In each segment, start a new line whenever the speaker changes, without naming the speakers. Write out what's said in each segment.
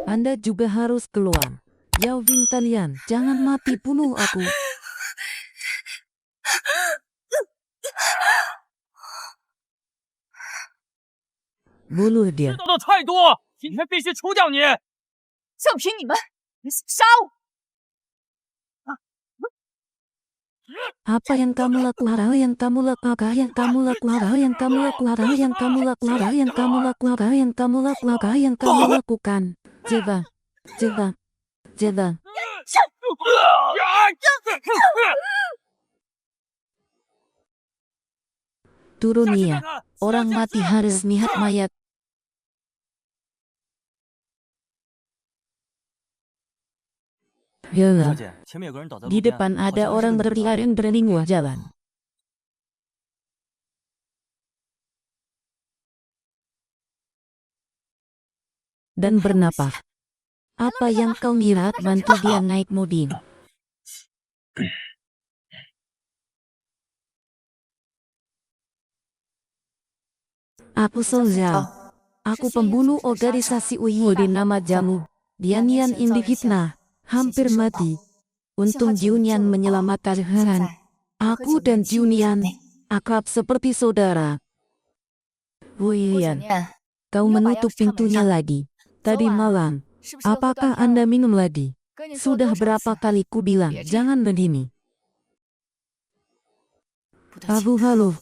Anda juga harus keluar. Yao Bing Talian, jangan mati, bunuh aku. Bunuh dia.
知道的太多，今天必须除掉你！
就凭你们，杀我！
Apa yang kamu lakukan, hal yang kamu lakukan, yang kamu lakukan, hal yang kamu lakukan, hal yang kamu lakukan, hal yang kamu lakukan, hal yang kamu lakukan, hal yang kamu lakukan. Coba, coba, coba. Turun ya, orang mati harus lihat mayat. Ya, di depan ada orang berlari berlingkuh jalan. Dan bernapas. Apa yang kau lihat? Bantu dia naik mobil. Aku Soljal. Aku pembunuh organisasi Uyghur di nama Jamu. Dianian Indi fitnah. Hampir mati. Untung Junian menyelamatkan Han. Aku dan Junian akrab seperti saudara. Wuian, kau menutup pintunya lagi. Tadi malam, apakah Anda minum lagi? Sudah berapa kali ku bilang, jangan begini. Abu halo.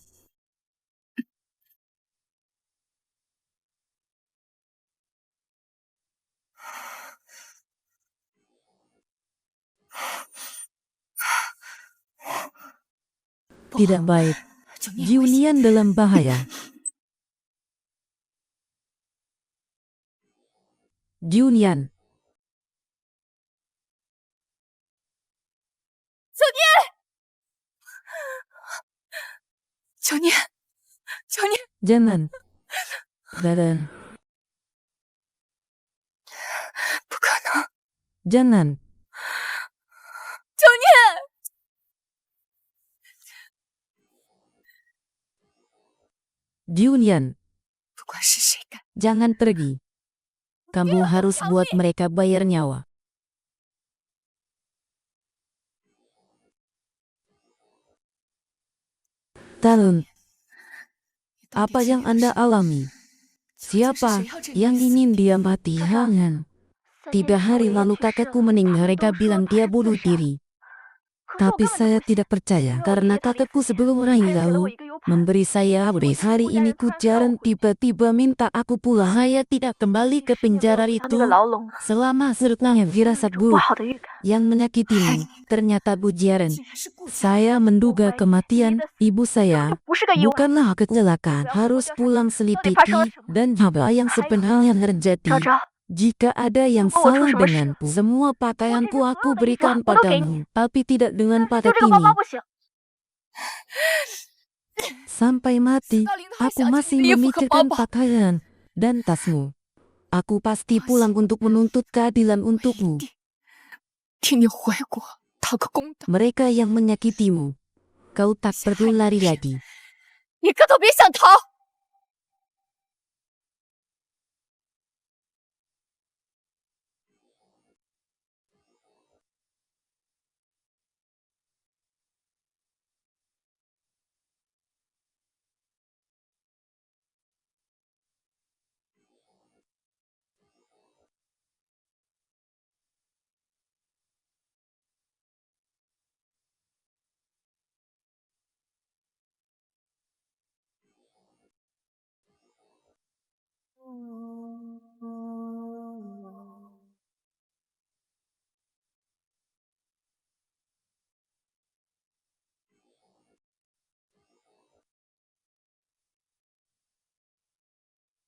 Tidak baik. Junian dalam bahaya. Junian.
Junian.
Jangan. Dadan. Jangan. Junian. Jangan pergi. Kamu harus buat mereka bayar nyawa. Talun, apa yang Anda alami? Siapa yang ingin dia mati? Jangan. 3 hari lalu kakekku meninggal, mereka bilang dia bunuh diri. Tapi saya tidak percaya karena kakekku sebelum meninggal memberi saya habis. Hari ini Kujaran tiba-tiba minta aku pulang. Saya tidak kembali ke penjara itu selama sertanya firasat buruk yang menyakitimu. Ternyata Bujaran, saya menduga kematian ibu saya bukanlah kecelakaan. Harus pulang selidiki dan apa yang sebenarnya terjadi. Jika ada yang salah denganku, semua pakaianku aku berikan padamu, tapi tidak dengan pada ini. Sampai mati, aku masih memikirkan pakaian dan tasmu. Aku pasti pulang untuk menuntut keadilan untukmu. Mereka yang menyakitimu, kau tak perlu lari lagi.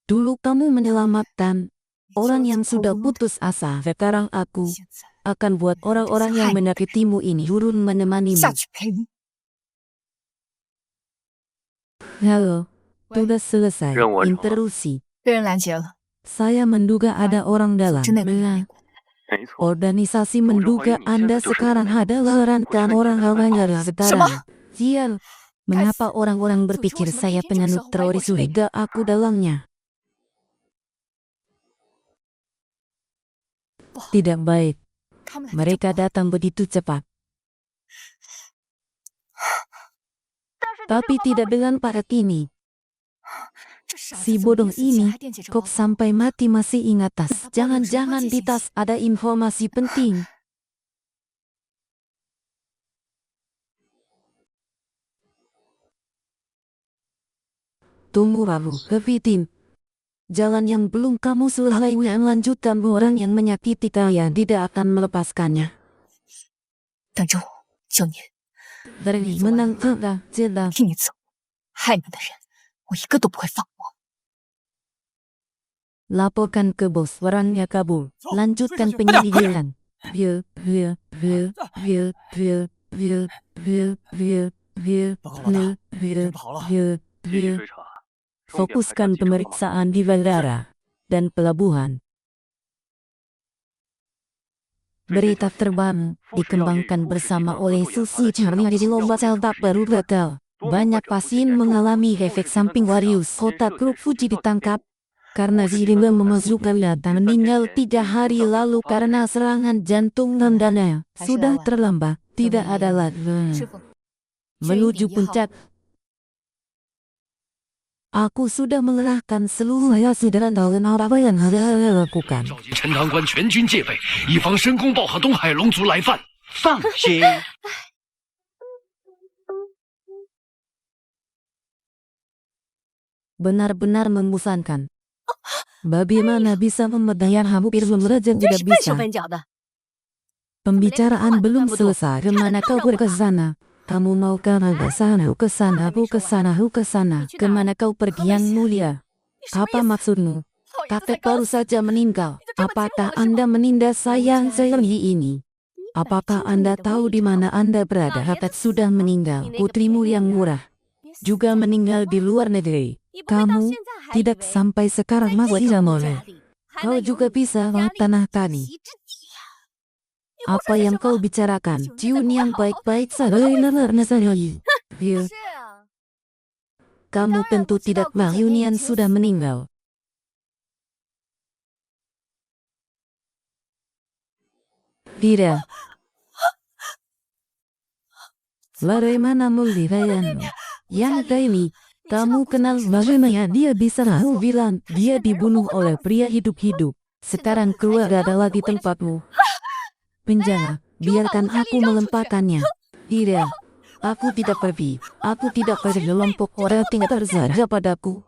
Dulu kamu menyelamatkan orang yang sudah putus asa. Sekarang aku akan buat orang-orang yang menyakitimu ini turun menemanimu. Halo, sudah selesai. Interupsi. Saya menduga ada orang dalam. Organisasi menduga Anda sekarang adalah rangkaian orang-orang yang sekarang. Sial, mengapa orang-orang berpikir saya penganut teroris? Tidak, aku dalamnya. tidak baik.
他们来得真
Mereka
不好
datang begitu cepat. Tapi tidak dengan parat ini.
这傻子
Si
怎么
bodoh
临死前
ini,
还惦记着
kok
包包？
sampai mati masih ingat tas. Jangan-jangan di tas ada informasi penting. Tunggu lalu, Kepitin. Jalan yang belum kamu sulai lanjutkan, orang yang menyakiti kalian tidak akan melepaskannya.
等着我，9年
Dari menang kalah jelas.
替你走，害你的人，我一个都不会放过。
Laporkan ke bos, orangnya kabur. Lanjutkan penyelidikan. Vil, vil, vil, vil, vil, vil, vil, vil, vil,
报告老大，
vil,
人不好了，
vil,
继续
vil.
追查。
Fokuskan pemeriksaan di bandara dan pelabuhan. Berita terbaru dikembangkan bersama oleh Susi Charlie di lomba celtak baru gagal. Banyak pasien mengalami efek samping serius. Kota grup Fuji ditangkap karena Zirima memasukkan data meninggal 3 hari lalu karena serangan jantung dan dana. Sudah terlambat, tidak ada lagi.
师傅，
Menuju puncak. Aku sudah mengerahkan seluruh hasil dan apa yang harus lakukan.
召集陈塘关全军戒备，以防申公豹和东海龙族来犯。
放心，
Benar-benar membosankan. Bagaimana bisa memedayar hampir belajar
真
tidak
是笨手
bisa.
笨脚的。
Pembicaraan belum selesai. Kemana kau ke sana? Kamu mau ke sana, ke sana, ke sana, ke sana. Kemana kau pergi yang mulia?
你什么
Apa
意思？
maksudmu?
老爷子才
Kakek
刚
baru
死，
saja meninggal. Apakah Anda menindas saya seperti ini? Apakah Anda tahu di mana Anda berada? Kakek sudah meninggal. Putrimu yang murah
别死
juga meninggal di luar negeri.
你不会到
Kamu
现在还以
tidak
为
sampai sekarang
在
masih
这种
boleh.
家里还
Kau
能有
juga
你
bisa
家
lewat
里
tanah
的
kami.
一席之地呀！
Apa yang kau bicarakan? Cium yang baik-baik saja. Vil,
是啊，
kamu tentu tidak mau Yunian sudah meninggal. Tidak. Bagaimana mulai yang ini? Kamu kenal bagaimana dia bisa tahu bilang dia dibunuh oleh pria hidup-hidup. Sekarang keluar adalah di tempatmu. Penjara, biarkan aku melemparkannya. Tidak, aku tidak pergi. Aku tidak pergi kelompok orang tinggal tersaja padaku.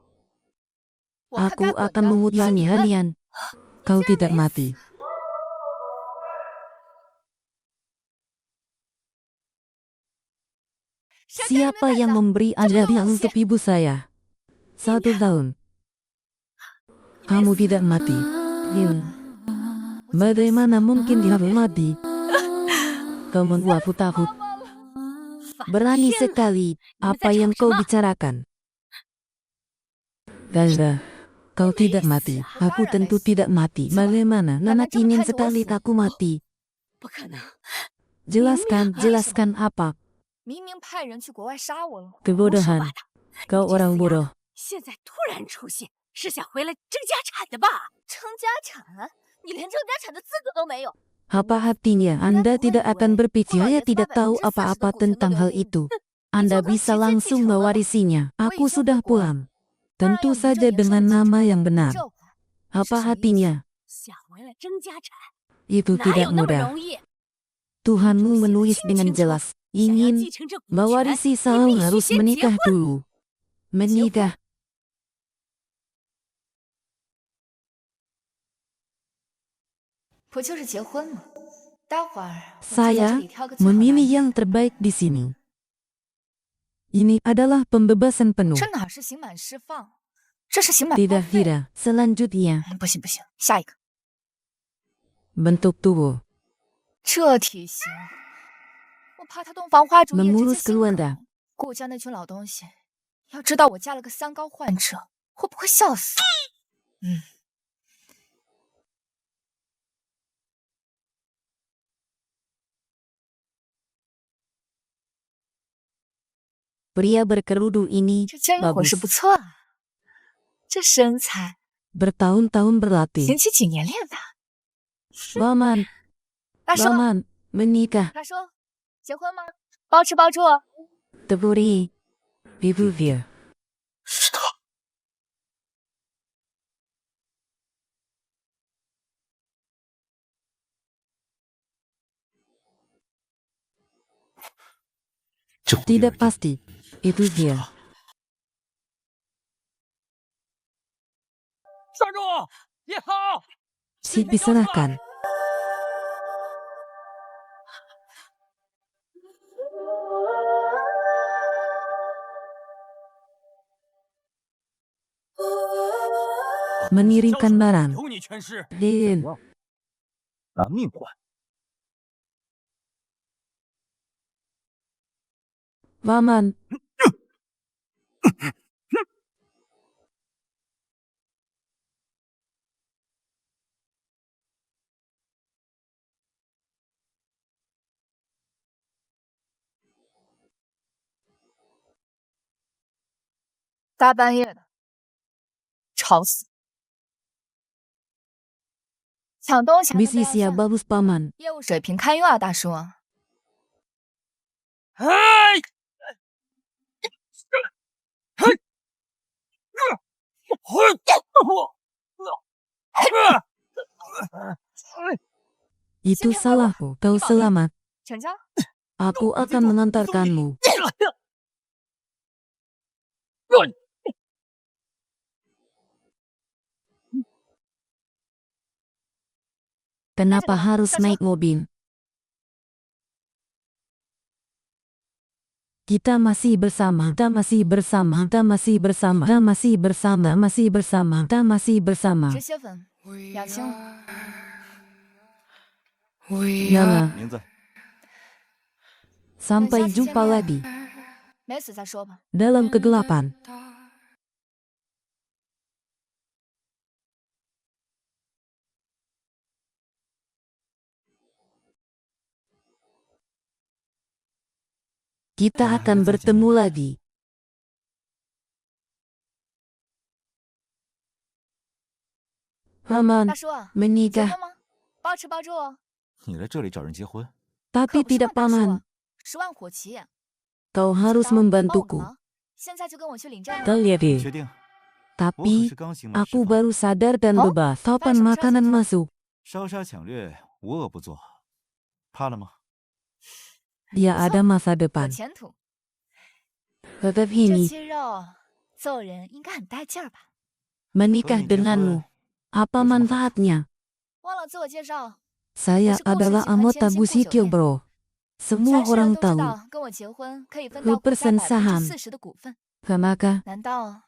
我看
Aku
该滚
akan
的
mengulangi halian. Kau tidak mati. Siapa yang memberi ajaran untuk ibu saya? 1 tahun. Kamu tidak mati. Hin. Bagaimana mungkin dia mati? Kau membuatku takut. Berani sekali. Apa yang kau bicarakan? Gaza, kau tidak mati. Aku tentu tidak mati. Bagaimana? Nenek ingin sekali aku mati.
不可能，
Jelaskan, jelaskan apa?
明明派人去国外杀我了，
Kebodohan.
胡说八道！
Kau orang bodoh.
现在突然出现，是想回来争家产的吧？
争家产？你连争家产的资格都没有。
Apa artinya Anda tidak akan berpikir? Saya tidak tahu apa-apa tentang hal itu. Anda bisa langsung mewarisinya. Aku sudah pulang. Tentu saja dengan nama yang benar.
这会儿
Apa artinya?
想回来争家产，
Itu
哪
tidak
有那么
mudah.
容易？
Tuhanmu menulis dengan jelas.
想要
Ingin
继承这股权，
mewarisi
你
selalu
必须
harus
先结
menikah
婚。
dulu. Menikah.
不就是结婚吗？待会儿我就在
Saya
这里挑个最好
memilih
男人
yang terbaik di sini. Ini adalah pembebasan penuh.
这哪是刑满释放，这是刑满报
Tidak,
废。
tidak. Selanjutnya,
不行不行，下一个。
bentuk tubuh.
这体型，我怕他洞房花烛夜直接
Mengurus
心
keluarga.
梗。顾家那群老东西，要知道我嫁了个三高患者，会不会笑死？嗯，
Pria berkerudung ini
这真伙
bagus.
食不错啊，这身材，
Bertahun-tahun berlatih.
刑期几年练的？
Paman,
大叔，
Paman, menikah.
大叔，结婚吗？包吃包住。
Teburi, Vivuvir.
是他。这不
Tidak pasti, itu dia.
站住！别跑！
Si diserahkan. Mengirimkan barang.
由你全尸。
Din.
拿命换。
Paman,
大半夜的，吵死！抢东西还能不
misi
要
siap
饭
bagus paman.
业务水平堪忧啊，大叔。
哎！Itu
salahku, kau selamat.
成交。
Aku akan mengantarkanmu. Kenapa harus naik mobil? Kita masih bersama, kita masih bersama, kita masih bersama, kita masih bersama, masih bersama, kita masih bersama.
止血粉2000。
Jangan,
名字
sampai jumpa lagi
没死再说吧。
dalam kegelapan. Kita akan bertemu lagi. Paman,
大叔，结
menikah,
婚吗？包吃包住哦。
你来这里找人结婚？
tapi
可不是
tidak
嘛，大叔
paman.
，10万火急。
Kau harus
刀帮我
membantuku.
忙，现在就跟我去领证。
Terlihat,
确定？我可
tapi
是刚刑满释
aku
放，
baru sadar dan
Oh?
bebas. Kapan makanan masuk?
烧杀抢掠无恶不作，怕了吗？
Dia ada masa
有
depan.
前途。
Tetap
这
ini,
肌肉揍人应该很带劲儿吧？
menikah
和你结婚
denganmu. Apa
有什么好
manfaatnya?
忘了自我介绍，
Saya
Masuk
adalah
kursi
anggota
Jihan
Busikyo
Jihan
bro.
全
Semua
世人
orang
都知
tahu.
道跟我结婚可以分到股价
Persen saham.
40%的股份，
Kenapa?
难道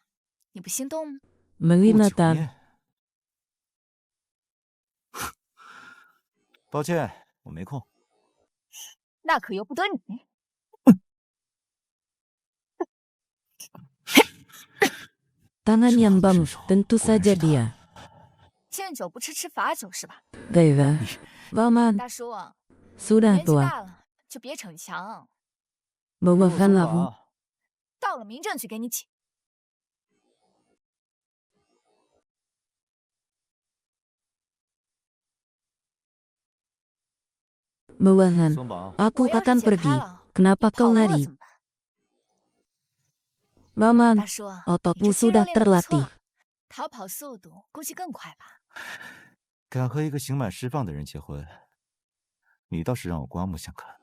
你不心动吗？
顾
Melina
九
tan.
念。抱歉，我没空。
那可由不得你。
Tangan yang
这
bagus,
手
tentu
果然
saja
是他
dia.
见酒不吃吃罚酒是吧？
Deva. Paman,
大叔，
sudah
年纪
tua.
大了就别逞强，
Maafkan
松
aku.
绑，
到了民政局给你请。
Mewahan,
松绑，
aku
我要是
akan
解开
pergi.
了，
Kenapa
你跑
kau
路了
lari?
怎么办？
Paman,
大叔，
otakmu
你这肌肉
sudah
练得不错
terlatih.
逃跑速度估计更快吧？
敢和一个刑满释放的人结婚，你倒是让我刮目相看。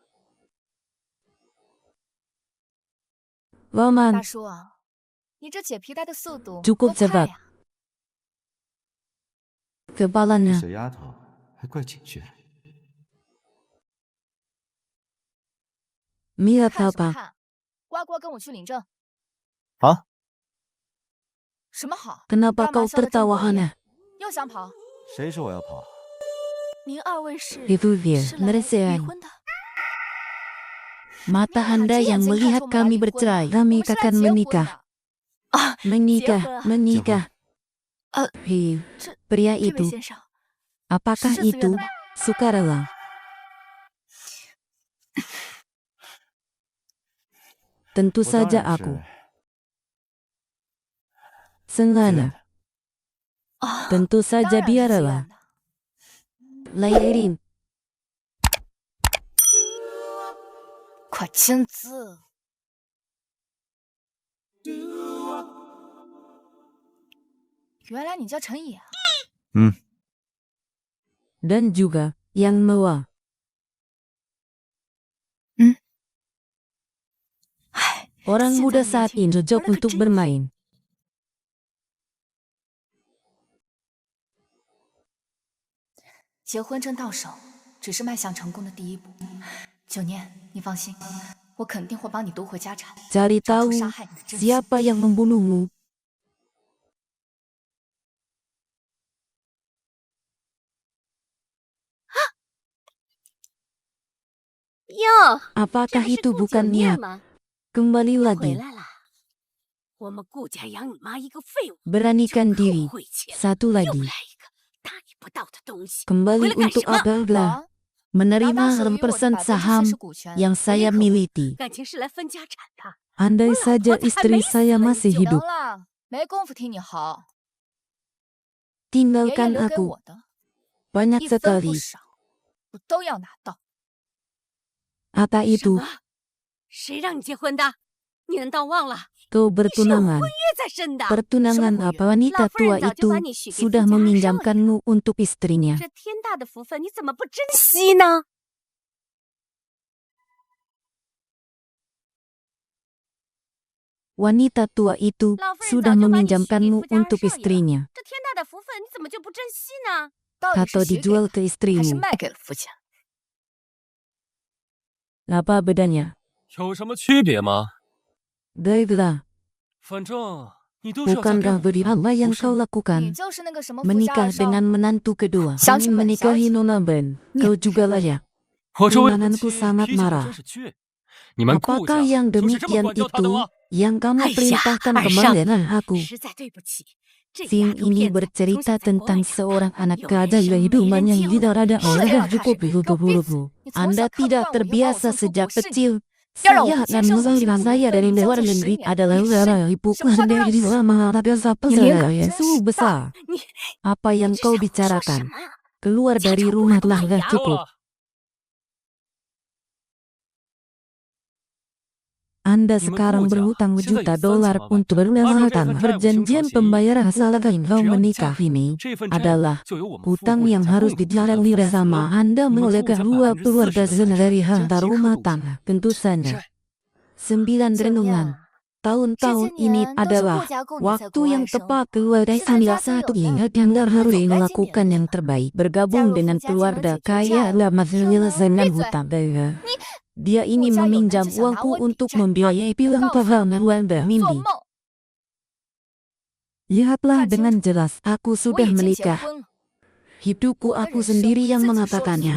大
Paman,
叔，你这解皮带的速度
Cukup
多快
cepat.
呀！
kepalanya.
小丫头还怪警觉。
Mira
看什么
apa?
看？刮锅跟我去领证。
好。
什么好？
Kenapa
干嘛
kau
笑得这么
tertawa
诡异
aneh?
又想跑？
谁说我要跑？
您二位是
Itu dia,
是来离
meresehan.
婚的？
Mata anda yang melihat kami bercerai, kami
我们是来
akan
结婚
menikah.
的。
Menikah,
Siapa?
menikah. Hi,
这
pria
这位
itu.
先生，
Apakah
是自愿的
itu
吗？
sukarela? Tentu
我当
saja
然
aku.
是
Sengaja.
啊，
Tentu
当
saja
然是
dia
自
rela.
愿的。
lahirin.
快签字！原来你叫陈野啊！
Dan juga yang mewah.
唉，
Orang
现在
muda
的年
saat
轻
ini
人
cocok
玩得可
untuk
真
bermain.
结婚证到手，只是迈向成功的第一步。9年，你放心，我肯定会帮你夺回家产，
Cari
找
tahu
出杀害你的真凶。
siapa yang membunuhmu.
Yo,
Apakah itu bukan niat?
吗？
Kembali
回
lagi.
来了。我们顾家养你妈一个废物，
Beranikan
就
diri.
后悔钱，
Satu
又
lagi.
来一个大逆不道的东西。
Kembali
Boleh kan,
untuk
Shema?
Abellah
王，拿
menerima
到属于我的
1%
40%saham 股权，
yang
我
saya
立刻
miliki.
感情是来分家产的。
Andai
Wah,
saja
what the
istri
heck,
saya
Miss
masih
Lady?
行
hidup.
了，没工夫听你嚎。爷爷
Tinggalkan
留给
aku.
我的
Banyak
一分不
sekali.
少，我都要拿到。
Apa
什
itu?
么？谁让你结婚的？你难道忘了？
Kau
你是有
bertunangan.
婚约在身的。
Pertunangan apa wanita
老夫人
tua
早就
itu
把你许给
sudah
富家少爷。
meminjamkanmu untuk istrinya.
这天大的福分，你怎么不珍惜呢？
Wanita tua itu
老夫人
sudah
早就把你许给
meminjamkanmu
富家
untuk
少爷了。
istrinya.
这天大的福分，你怎么就不珍惜呢？
到底
Atau
是许给
dijual
了
ke
还是
istrimu.
卖给了夫家？
Apa bedanya?
有什么区别吗？
Baiklah,
反正你都是要嫁给
bukankah
我的，
beri apa yang
不是
kau
吗？
你
lakukan?
就是那个什么富家
Menikah
二少，
dengan menantu kedua.
Siapa
Ingin
pun,
menikahi
siapa?
Nona Ben. Kau juga layak.
我这位
Tunanganku
夫妻
sangat
脾气可
marah.
真是倔。你们顾
Apakah
家
yang
就是这么
demikian
管教他的
itu
吗？
yang
哎
kamu
呀，
perintahkan
二少，
kemarin aku?
实在对不起。这个
Scene
丫头
ini
片子从小
bercerita
在国外
tentang
长大
seorang anak
有
kaya
人生没
hidupan
人
yang
教，
tidak ada
是
oleh
这样看
cukup
是给我闭嘴！你从小
Anda
看不
tidak
惯我，又把我
terbiasa
送出
sejak
国事，
kecil.
要让我
Saya
们
dan
亲生母亲
mengalir
不
saya
分
dari
将
luar
近10
negeri
年，
adalah
你是
udara
什
ibuku
么话都
sendiri
让
di
你
luar menghadapi siapa
你脸可
saya
真
Yesus
是大！
besar.
你
Apa
你
yang
这
kau
小胡说什
bicarakan?
么呀？
Keluar
家
dari
长不
rumah
能
telah
坏
gak
呀！
够
cukup.
了，
Anda
你们
sekarang
顾家
berhutang
现在有
juta
30
dolar
万外
untuk
债，按照这
melunaskan
份债务形
perjanjian
成协议，
pembayaran asal engkau
只要你嫁
menikah
给我，
ini
这份债务
adalah
就由我们夫
hutang
妇
yang
俩
harus
共同
dijalani
负责。
bersama Anda
你们
oleh
顾家
kedua
40%
keluarga
的财产
dari
将
harta
即刻
rumah
入股。
tangga. Tentu
这
saja.
债
9
9
renungan.
年，这
Tahun-tahun
些
ini
年都是
adalah
顾家供你在
waktu
国外
yang
生
tepat
活，
keluarga
现在
salah
家族有
satu
难，
ingat yang
那
harus
总该尽点
melakukan
力
yang
了。
terbaik
加
bergabung
入
dengan
富家就能
keluarga
解决
kaya
债务，
dalam
省得
menyelesaikan
闭嘴！
hutang.
你
Dia
顾
ini
家有难
meminjam
就想拿
uangku
我抵
untuk
债，
membiayai
我
pilang
告诉
paham
你，
Wanda
做
Mimpi.
梦！
Lihatlah
看清
dengan
楚，
jelas, aku
我
sudah
已经结
menikah.
婚了，
Hidupku
我的
aku
人生
sendiri
自
yang
己说了算。
mengatakannya.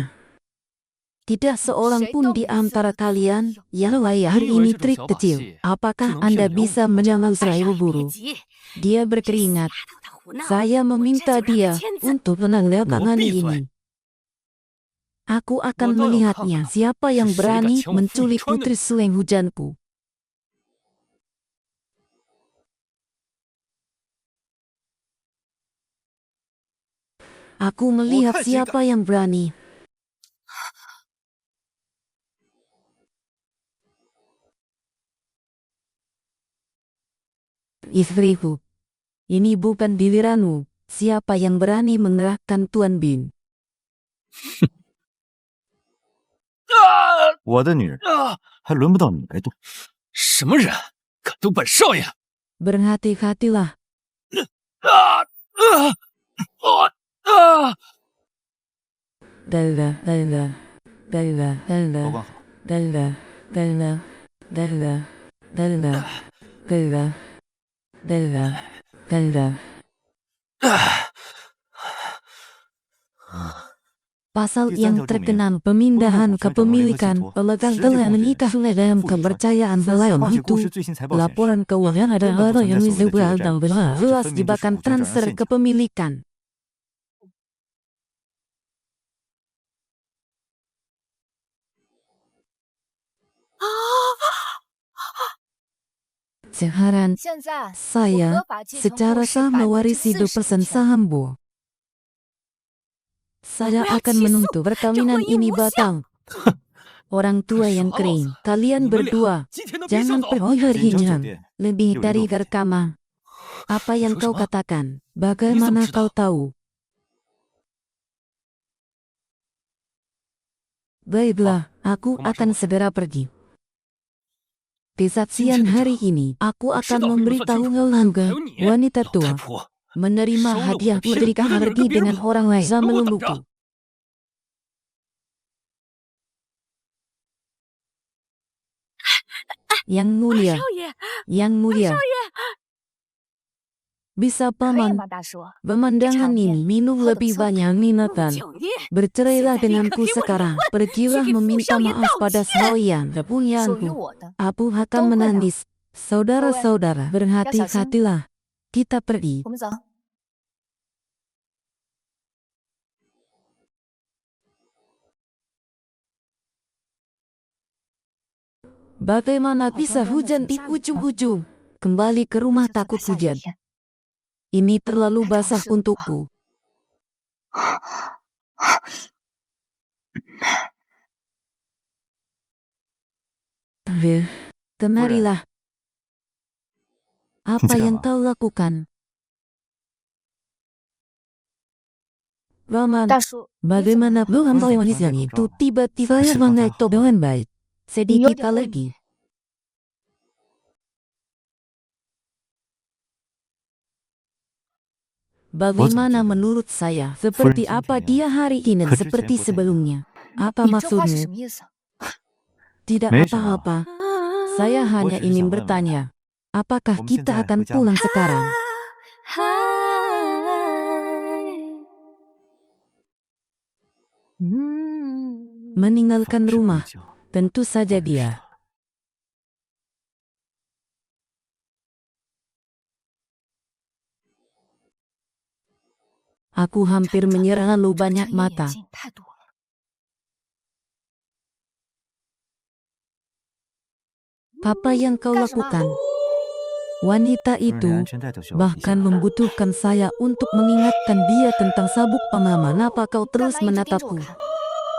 Tidak seorang
谁
pun
都
di
没资
antara
格跟我
kalian
比。
yang layar
你以为
ini
这种
trik
小把
kecil.
戏就
Apakah
能
Anda
骗了
bisa
我？
menjamal
二少
seribu
爷别
buru?
急，
Dia
这死
berkeringat.
丫头她胡闹，
Saya
我这
meminta
就让她
dia
签字。
untuk menandatangani
给我闭嘴！
ini. Aku
我
akan
倒要看
melihatnya
看
siapa
是
yang
谁敢
berani
抢我夫人
menculik
穿的
putri suleng hujanku. Aku melihat
看谁敢！
siapa yang berani. Istriku, ini bukan giliranmu. Siapa yang berani mengerahkan Tuan Bin?
我的女人
啊！
还轮不到你来动。
什么人敢动本少爷？
Berhati-hatilah.
啊啊啊！
Dalla, dalla, dalla,
保
dalla,
管好。
dalla, dalla, dalla, dalla, dalla, dalla, dalla. Pasal yang terkenal pemindahan kepemilikan pemegang telah menikah dalam kepercayaan selain
况且故
itu
事最新财报显示，
laporan keuangan adalah yang disebut dan berhasil jebakan transfer kepemilikan. Sekarang
现在我
saya
合法继承
secara
后世
sah mewarisi
40%
saham Bu. Saya akan menuntut perkawinan ini batal. Orang tua yang kering, kalian berdua,
今天都别
jangan
想走。
pergi
锦城酒
hinjang.
店
Lebih
又一
dari
落魄
rekaman. Apa yang kau
Susah.
katakan? Bagaimana
Ni怎么知道？
kau tahu? Baiklah, aku
kau masuk
akan
apa?
segera pergi. Kesaksian hari ini, aku akan memberitahu Ngelangga,
还有你，
wanita
老太
tua,
婆，
menerima
Solo
hadiah
berpihak
pernikahan
pada
pergi
biar
dengan
dulu.
orang lain sama
Lu
meluluku.
tak
Yang mulia,
少爷，
yang mulia. Bisa
可以
paman,
吗，大叔？
pemandangan
Kecampian.
ini minum
Kau
lebih
betul.
banyak minatan.
九念，
Bercerailah
Kita
denganku
lihat
sekarang.
hewan.
Pergilah
Jadi
meminta
Fusao yang
maaf
tahu
pada
dia.
Saoyan,
属于
kepunyaanku.
我的。
Abu akan
Tunggu,
menangis. Saudara-saudara, berhati-hatilah. Kita pergi.
我们走。
Bagaimana bisa hujan di ujung-ujung? Kembali ke rumah
就算
takut
它下雨
hujan.
天
Ini terlalu
Hai,
basah
Changshi.
untukku. Kemarilah. Apa
Tidak,
yang
Ma.
kau lakukan? Roman,
大叔，
bagaimana belum
Belum
wanita
sampai
yang
ke
itu
Roman.
tiba-tiba
Masih
mengetuk
patah.
dengan baik. Sedikit
Iya,
lagi. Bagaimana menurut saya? Seperti
Furen
apa
Jinping
dia hari ini
Kecil
seperti
Chen
sebelumnya? Apa
你这话是什
maksudmu?
么意思？
Tidak
没什么。
apa-apa. Saya hanya
只是
ingin
想问问
bertanya. Apakah
Om
kita
Shinzai
akan
berjalan.
pulang sekarang? Meninggalkan
放手
rumah.
一搏
Tentu saja
我认识
dia.
他
Aku hampir menyerah lalu
这个
banyak
陈爷眼
mata.
镜太多了。
Apa yang kau
干什么？
lakukan? Wanita
夫人连
itu
安全带都需要提
bahkan
醒
membutuhkan saya untuk mengingatkan dia tentang sabuk pengaman. Apa kau
干
terus
嘛一直盯着我
menatapku?
看？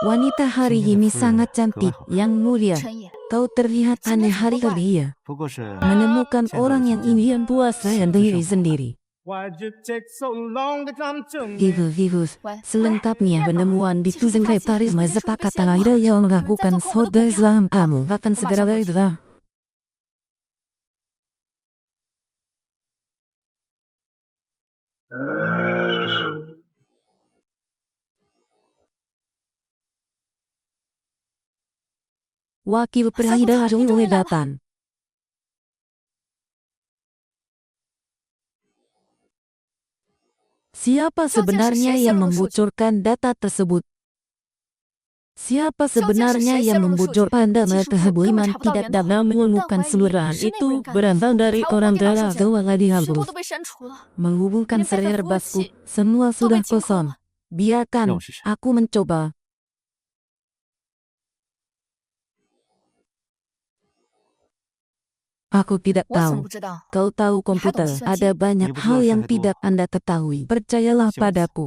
Wanita hari
Cinta
ini
Furen
sangat
kau
cantik,
hafal.
yang mulia.
陈爷，
Kau terlihat
Cinta
aneh
sama
hari-hari ya.
不过是
Menemukan
见到了
orang yang
亲近
ingin puasa diri
生活
sendiri.
Why'd you take so long to come to me?
Vivus,
Weh.
selengkapnya penemuan di
Cicu
sekretaris
Bupati,
sepakat
Cicu
ada yang
Cicu
melakukan soda
Bupati.
Islam kamu akan segera
Masuk.
baiklah. Wakil Presiden Jokowi datang. Siapa sebenarnya yang membocorkan data tersebut? Siapa sebenarnya yang membocorkan data tersebut? Iman tidak dapat menemukan seluruhan itu berasal dari orang dalam kewalahan
全部
halus.
都被删除了。
Menghubungkan server basku, semua sudah kosong. Biarkan, aku mencoba. Aku tidak
我怎么
tahu.
不知道？
Kau tahu komputer, ada banyak
Ibu
hal
jual
yang
saya
tidak
dua.
Anda ketahui. Percayalah
Siapa?
padaku.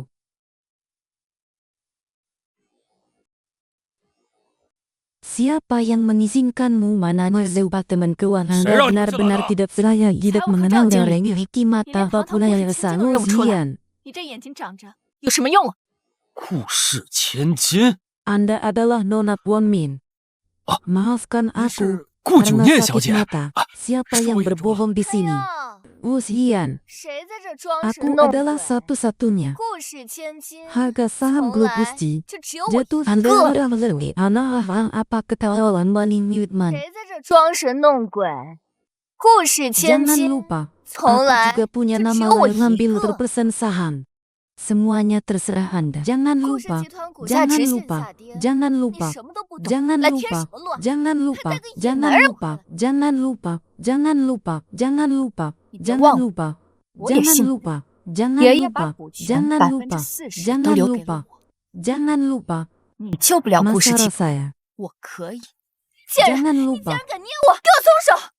Siapa yang mengizinkanmu mana departemen keuangan
Saya Rao
benar-benar
Jizala.
tidak saya tidak
Saya
mengenal
Rao Jizala.
dari memiliki mata
Ini
pula yang
Hang Tang
sangat
Bukan Cincin
ujian.
你这眼睛长着，
有什么用啊？
故事千金，
Anda adalah Nona Won Min.
Ah,
Maafkan
你
aku
是顾九
karena
念小
sakit
姐。
mata. Siapa yang
说一说
berbohong di sini? Usian,
谁在这装神
aku
弄
adalah
鬼？
satu-satunya.
故事千金，
Harga saham
从
Globe
来
Gusti
就只有我一
jatuh
个。
Anda adalah melalui anak apa ketahuan Maling Yudman.
谁在这装神弄鬼？故事千
Jangan
金，
lupa,
从
aku
来
juga punya
就只
nama
有我
lain
一
ngambil
个。
persen saham. Semuanya terserah Anda. Jangan
故事
lupa,
集团股价
jangan
直线
lupa,
下跌，
jangan
你
lupa,
什么都不懂，
jangan
来添
lupa,
什么乱？
jangan
还
lupa,
带个野
jangan
男人回
lupa,
来，
jangan lupa, jangan lupa, jangan lupa,
你别
jangan
忘了，
lupa,
我也
jangan
信。
lupa, jangan
爷爷把
lupa,
股权
jangan
40%
lupa,
都
jangan
留给
lupa,
了我，
jangan lupa.
你救不了故事
Masalah
集团，
saya.
我可以。贱人，
Jangan
你竟
lupa.
然敢捏我，给我松手！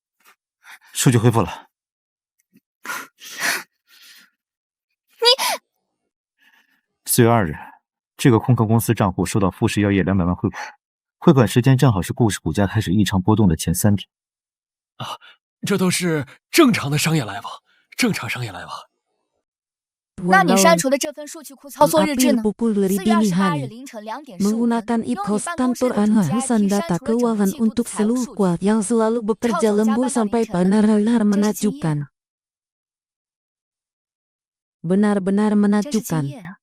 数据恢复了。4月2日这个空壳公司账户收到富士药业200万汇款，汇款时间正好是顾氏股价开始异常波动的前3天。
这都是正常的商业来往，正常商业来往。
那你删除的这份数据库操作日志呢？
pukul
4 月28
hari
日凌晨2点15分，
menggunakan
用你
e-post
办公室
kantor
的主机
Anhasan
IP 删
data
除了整个
keuangan
记录
untuk
财务
seluruh
数据。
kuat yang selalu bekerja
赵总加
lembur
班到
sampai
凌晨，
benar-benar
真是敬
menakjubkan.
业啊，
Benar-benar
真是敬
menakjubkan.
业啊！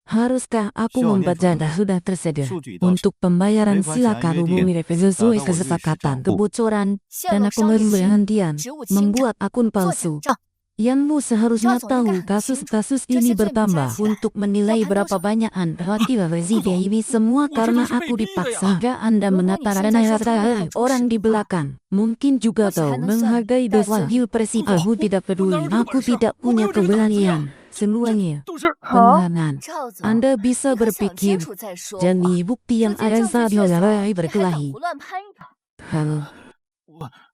Haruskah aku
需要念
membaca
出
dah sudah tersedia?
数据已到手，
Untuk pembayaran
没法
silakan
约定
hubungi sesuai
打到我律师
kesepakatan
账户。
kebocoran
泄
dan
露
aku
商业机
berhentian
密，职务侵占，
membuat akun
做假
palsu.
账。
Yanmu seharusnya
赵总应该
tahu
很清楚，
kasus-kasus
这
ini
些罪名加
bertambah
起来
untuk
要
menilai
判多
berapa
少？
banyak Anda khawatir ini semua karena aku dipaksa. Jika Anda menata dana orang di belakang, mungkin juga tahu menghargai dosa Gil Presiden. Aku tidak peduli, aku tidak punya keberanian. Semuanya
好，
penganan.
赵总，
Anda bisa
你可想清
berpikir
楚再说。
jadi bukti yang
自己
ada
证
saat
据确凿，
Yolanda
你还敢
berkelahi.
胡乱攀一把？
Halo.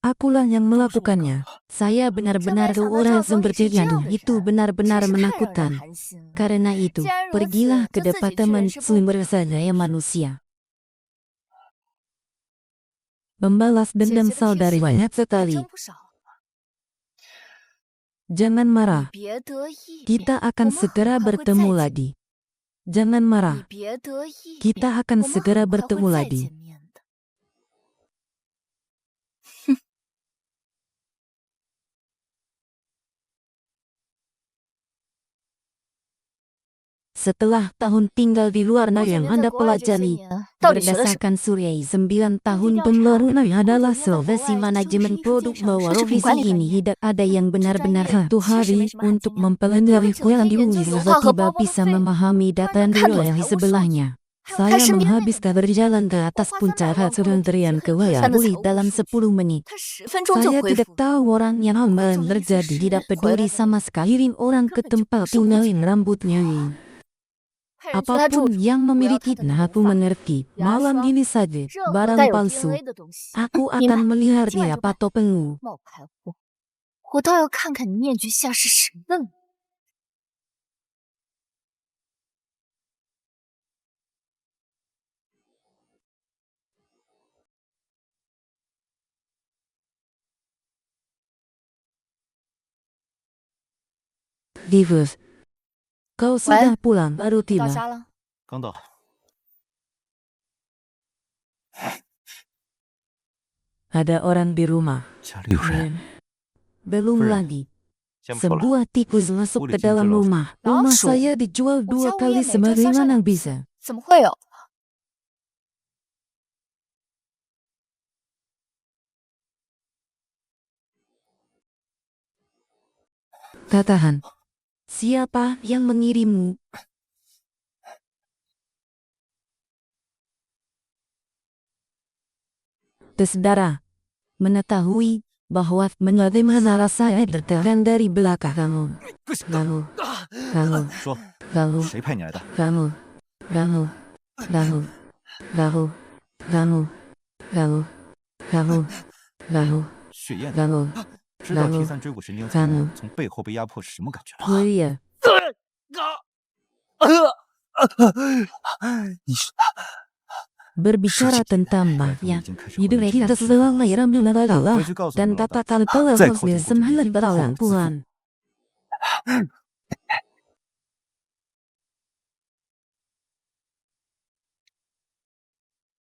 Akulah yang melakukannya. Saya
真没
benar-benar
想到
orang
赵总你是这
sumber
样的
jadu.
人，
Itu
真
benar-benar
是太让人
menakutkan.
寒心了。
Karena itu,
既然如此，
pergilah ke
就自己去
departemen
人事部。
sumber daya manusia. Membalas
姐姐
dendam
的屁
saudari
事
banyak
还
sekali.
真不少。
Jangan
你
marah.
别得意，
Kita
我
akan
们很
segera
快会再
bertemu
见。
lagi. Jangan marah.
你别得意，
Kita
我
akan
们
segera
很快
bertemu
会再
lagi.
见面的。
Setelah tahun tinggal di luar
陆
negeri
景
yang
明在
Anda
国外这些
pelajari,
年到底学了什么？
berdasarkan Suryai 9 tahun
调查
pembaruan adalah
陆景明在国
Sulawesi
外
manajemen
整体
produk
印刷
bahwa
建设设计管
provisi
理专
ini
业，
tidak ada yang
这专
benar-benar
业
satu
其实没
hari
什么含金
untuk
量。
mempelajari
整天
yang
研
dulu
究油画和
tiba
包包的
bisa
费用，
memahami
突
data
然
yang
看懂
dulu
财
yang
务
di
数据，
sebelahnya.
还有他
Saya
身边的那
menghabiskan berjalan ke
我
atas
花300
puncak
万
turun
过
terian
很
ke
可
bawah
观的
pulih
财务
dalam
数据，
10 menit.
他10分钟就
Saya
回
tidak
复。
tahu orang yang aman
总意思
terjadi
是
tidak
回来
peduli
的
sama sekali kirim orang ke
根本就不
tempat
是我
tunelin rambutnya.
派人去他住
Apapun
处，
yang
我要
memiliki
他的
dan
头
aku
发、
mengerti,
牙
malam
刷，
ini saja,
任何
barang
带有
palsu.
DNA 的东西。
Aku
明白
akan
今
melihatnya
晚就办。
apa topengmu.
冒牌货，我倒要看看你面具下是谁的了。
Divus, kau sudah pulang baru
到
tiba.
家了，
刚到，
Ada orang di rumah.
家里有人，
Belum
Fred,
lagi.
先不说了。
Sebuah tikus masuk ke dalam rumah. Rumah
Langsung.
saya dijual
我
2
家物
kali
业每周销售
sebagaimana
2
bisa.
次，怎么会有？
Katakan, siapa yang mengirimmu? Saudara, mengetahui bahwa bagaimana rasanya bertahan dari belakang kamu. Kamu,
说，
kamu,
谁派你来的？
kamu, kamu, kamu, kamu, kamu, kamu, kamu, kamu,
血燕，
kamu,
知道提三椎骨神经
嗯
从背后被压迫是什么感觉吗？
oh iya,
你是
berbicara tentang
我
mafia.
已经开始
Hidup
怀疑
kita
这
sesuai yang menolak
回去告诉
dan
你老
kata
大，
kata
再
harus
靠近顾景
sembilan
明，
berlawan
后果自负
Tuhan.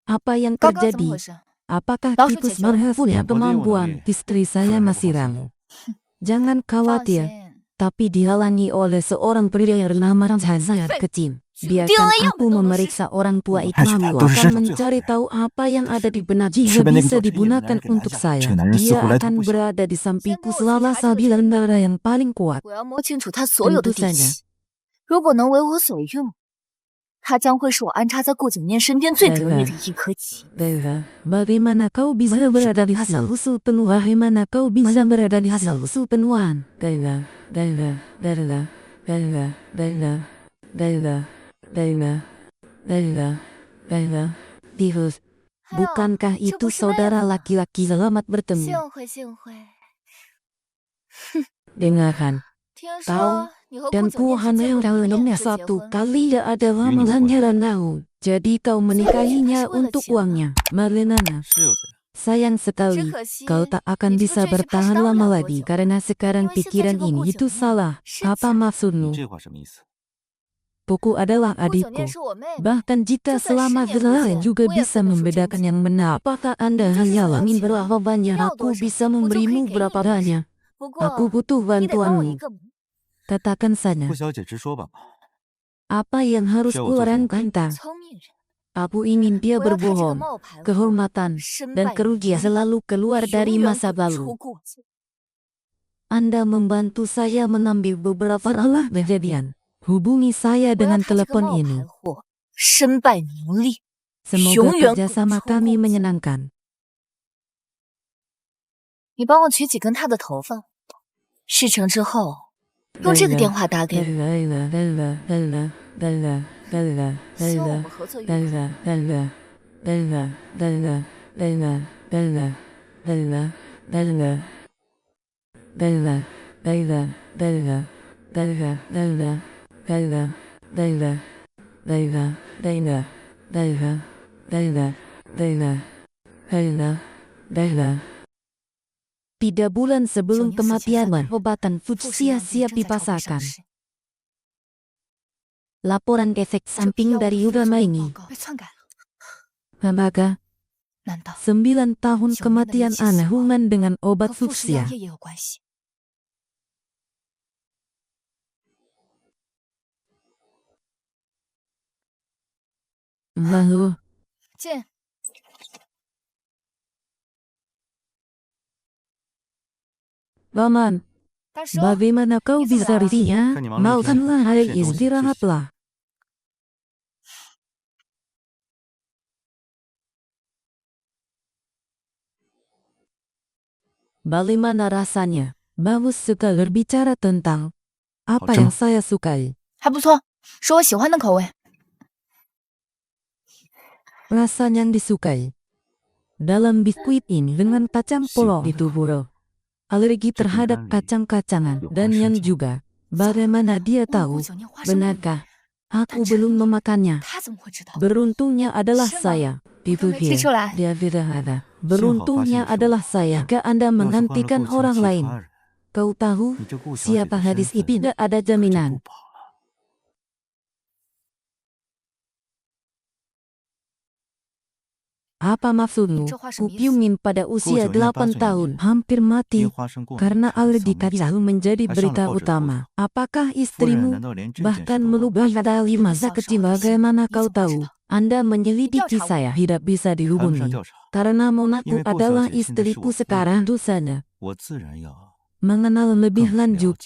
Apa yang
刚刚怎么
terjadi?
回事？
Apakah
老鼠
tikus
解决了。
marah punya
Waduh,
kemampuan?
Waduh.
Istri saya masih ragu. Jangan
放
khawatir,
心，
tapi dihalangi oleh seorang pria yang bernama Zayat kecil. Biarkan
DNA
aku memeriksa orang tua itu. Aku
Terus
akan
saya-
mencari tahu apa yang ada di benak jika
Coba
bisa
nengok
digunakan
cerita yang
untuk
ada.
saya.
Cina
Dia
suku lain
akan
itu
berada di sampingku
Saya
selama
mau
sabila darah yang paling kuat.
我要摸清楚他所有的
Tentu
底
saja.
细。如果能为我所用，他将会是我安插在顾景念身边最得意的一颗棋。
Bella, bagaimana kau bisa berada di hasil usul penuh? Bagaimana kau bisa berada di hasil usul penuhan? Bella, Bella, Bella, Bella, Bella, Bella, Bella, Bella, Bella. Divus, bukankah itu saudara laki-laki selamat
幸
bertemu?
会幸会。
Dengarkan,
听
kau
说
Dan ku hanya dalamnya satu kali adalah melanggar tahun. Jadi kau menikahinya untuk uangnya. Marlenana,
是有罪。
sayang sekali, kau tak akan bisa bertahan lama lagi karena sekarang pikiran ini itu salah. Apa
你
maksudmu?
这话什么意思？
Puku adalah
顾九
adikku.
念是我妹妹，
Bahkan jika selama berlalu juga bisa membedakan yang benar. Apakah Anda hanya ingin berapa banyak aku bisa memberimu berapa banyak?
不过
Aku butuh
你得帮我
bantuanmu.
一个忙，
Katakan saja,
顾小姐直说吧。
apa yang harus
Siapa tuh?
kulakukan?
聪明人，
Aku ingin dia
我要看这个
berbohong.
冒牌货
Kehormatan
身
dan
败名
kerugian
裂，
selalu keluar
永
dari
远
masa
滚出
lalu.
过去。
Anda membantu saya mengambil beberapa alat kejadian. Hubungi saya
我要
dengan
看这个
telepon
冒牌
ini.
货身败名裂，
Semoga
永远滚
kerjasama
出
kami
过去。
menyenangkan.
你帮我取几根他的头发，事成之后用这个电话打给我，希望我们合作愉快。
3 bulan sebelum
9年4
kematian
前犯人
obat
富士
Futsia
药业
siap
正在筹备上
dipasarkan.
市，
Laporan efek
这批
samping
药物
dari
副作
ulama
用
ini.
报告被篡改了，
Maka
难道
9 tahun
9 年的
kematian
离奇死亡
Anhuman dengan
和
obat
富士药
Futsia?
业也有关系？
Lalu,
进，
Paman,
大叔，
bagaimana kau
Itu
bisa
lah.
risihnya?
Kan malam itu
Makanlah hari
siang dong,
istirahatlah. Bagaimana rasanya? Bagus sekali berbicara tentang apa yang saya sukai.
还不错，是我喜欢的口味。
Rasa yang disukai. Dalam biskuit ini dengan kacang polong itu buruk. Alergi terhadap kacang-kacangan dan yang juga. Bagaimana dia
问顾
tahu?
9年花生米，
Benarkah? Aku belum memakannya.
他怎么会知道？
Beruntungnya adalah
Siapa?
saya. Itu
Udah
dia.
mulai.
Dia tidak ada. Beruntungnya adalah saya. Jika Anda menghentikan orang lain, kau tahu
你这顾小姐
siapa
的
hadis
身
itu
份
tidak ada
可就
jaminan.
不保了。
Apa maksudmu?
Itu apa maksudnya?
Kupiumin pada usia 8 tahun, hampir
因
mati
花生过敏
karena
产
alergi
小妹
kacang menjadi
Asal
berita
lepas
utama. Apakah
夫人
istrimu
难道连这件事
bahkan
都忘了？
melubah dari masa kecil bagaimana kau tahu? Anda menyelidiki
Itu
saya tidak bisa
谈不上
dihubungi.
调查，
Karena Monaco
Ini Gu
adalah
Xiaoji cinta
istriku
suami.
sekarang itu saja.
我自然要
Mengenal
更
lebih
了
lanjut.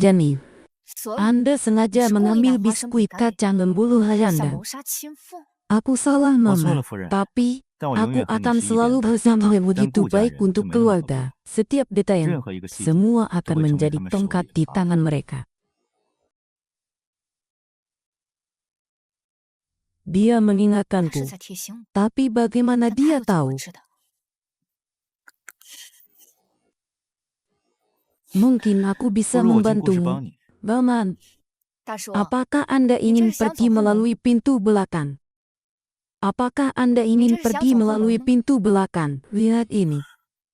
解你。
Jani,
所以
Anda sengaja
Sekolah
mengambil
yang
biskuit
pasang
kacang membunuh
想
Ayanda.
谋杀亲父，
Aku salah
我错
mama,
了，夫人，
tapi
但我永
aku
远和你
akan
是一
selalu
边的。
bersama begitu
Gu家
baik
人就
untuk
没那么好
keluarga. Setiap detail,
任何一个细节
semua
都
akan
会成为
menjadi
他们手
tongkat
里
di
的把柄。
tangan mereka. Dia
他
mengingatkanku,
是在提醒我，
tapi bagaimana
但他
dia
又怎么
tahu?
会知道？
Mungkin aku
不
bisa
如我进故事
membantumu.
帮你。
Paman,
大叔，
apakah Anda ingin
Ini
pergi
Xiang
melalui pintu belakang? Apakah Anda ingin
Ini
pergi
Xiang
melalui
Zhongfeng
pintu belakang? Lihat ini.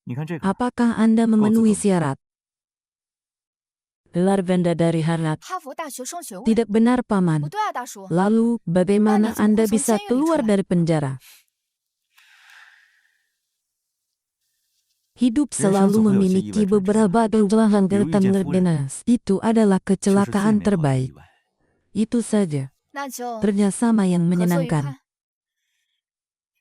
你看这个，
Apakah Anda memenuhi
够自动。
syarat? Gelar benda dari Harvard.
哈佛大学双学位，
Tidak benar,
不
Paman.
对啊，大叔，
Lalu, bagaimana
Anda
Anda
langsung
bisa
从监狱里
keluar
出来。
dari penjara? Hidup
人生
selalu
总会有些意
memiliki
外转折，
beberapa gejolak
Beru
gertan
Ijen
berdenas. Itu adalah
这是最
kecelakaan
美好的
terbaik.
意外。
Itu saja.
那就
Kerjasama yang
合作愉
menyenangkan.
快。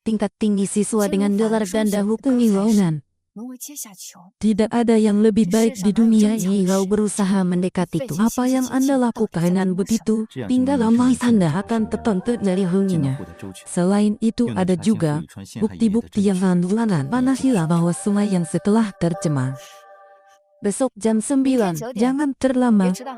Tingkat tinggi siswa
Cuma
dengan gelar
Pak
ganda
Shuzi
hukum
刚才是
ilmuwan.
沦为阶下囚，
Tidak ada yang lebih baik di dunia ini. Kau berusaha mendekati itu. Apa yang Anda lakukan dan begitu, tinggal lama Anda akan tertonton dari
尽
huninya.
量获得周全，
Selain itu
用来
ada
查清
juga
傅宇川陷害爷爷的
bukti-bukti
证
yang
据。
handulangan. Panasilah bahwa sungai yang setelah tercemar. Besok jam 9,
9 点
jangan
别
terlambat.
迟到。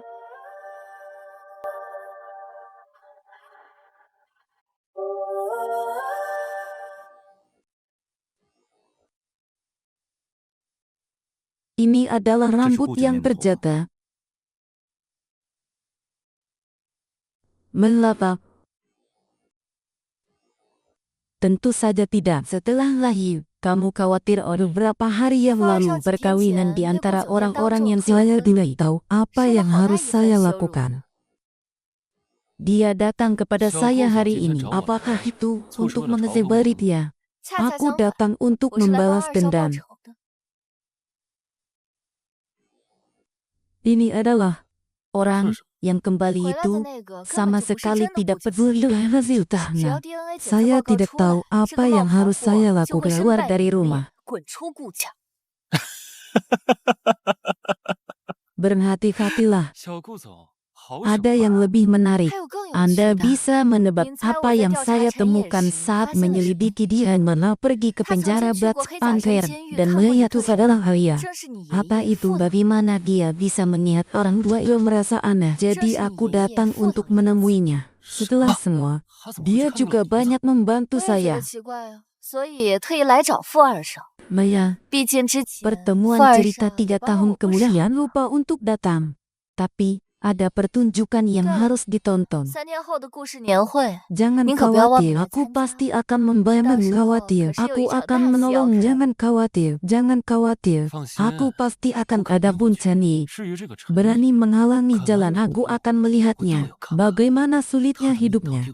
Ini adalah rambut yang terjaga. Melapa? Tentu saja tidak. Setelah lahir, kamu khawatir beberapa hari yang lalu perkawinan di antara orang-orang yang saya tidak tahu apa yang harus saya lakukan. Dia datang kepada saya hari ini. Apakah itu untuk menyebar dia? Aku datang untuk membalas dendam. Ini adalah orang yang kembali itu sama sekali tidak peduli hasilnya. Saya tidak tahu apa yang harus saya lakukan keluar dari rumah. Berhati-hatilah. Ada yang lebih menarik. Anda bisa menebak apa yang saya temukan saat menyelidiki dia malah pergi ke penjara Black Panther dan melihat itu adalah Arya. Apa itu bagaimana dia bisa melihat orang tua yang merasa aneh. Jadi aku datang untuk menemuinya. Setelah semua, dia juga banyak membantu saya. Maya, pertemuan cerita 3 tahun kemudian lupa untuk datang. Tapi ada pertunjukan yang harus ditonton. Jangan khawatir, aku pasti akan membayar. Khawatir, aku akan menolong. Jangan khawatir, jangan khawatir. Aku pasti akan ada Buncani. Berani menghalangi jalan, aku akan melihatnya. Bagaimana sulitnya hidupnya.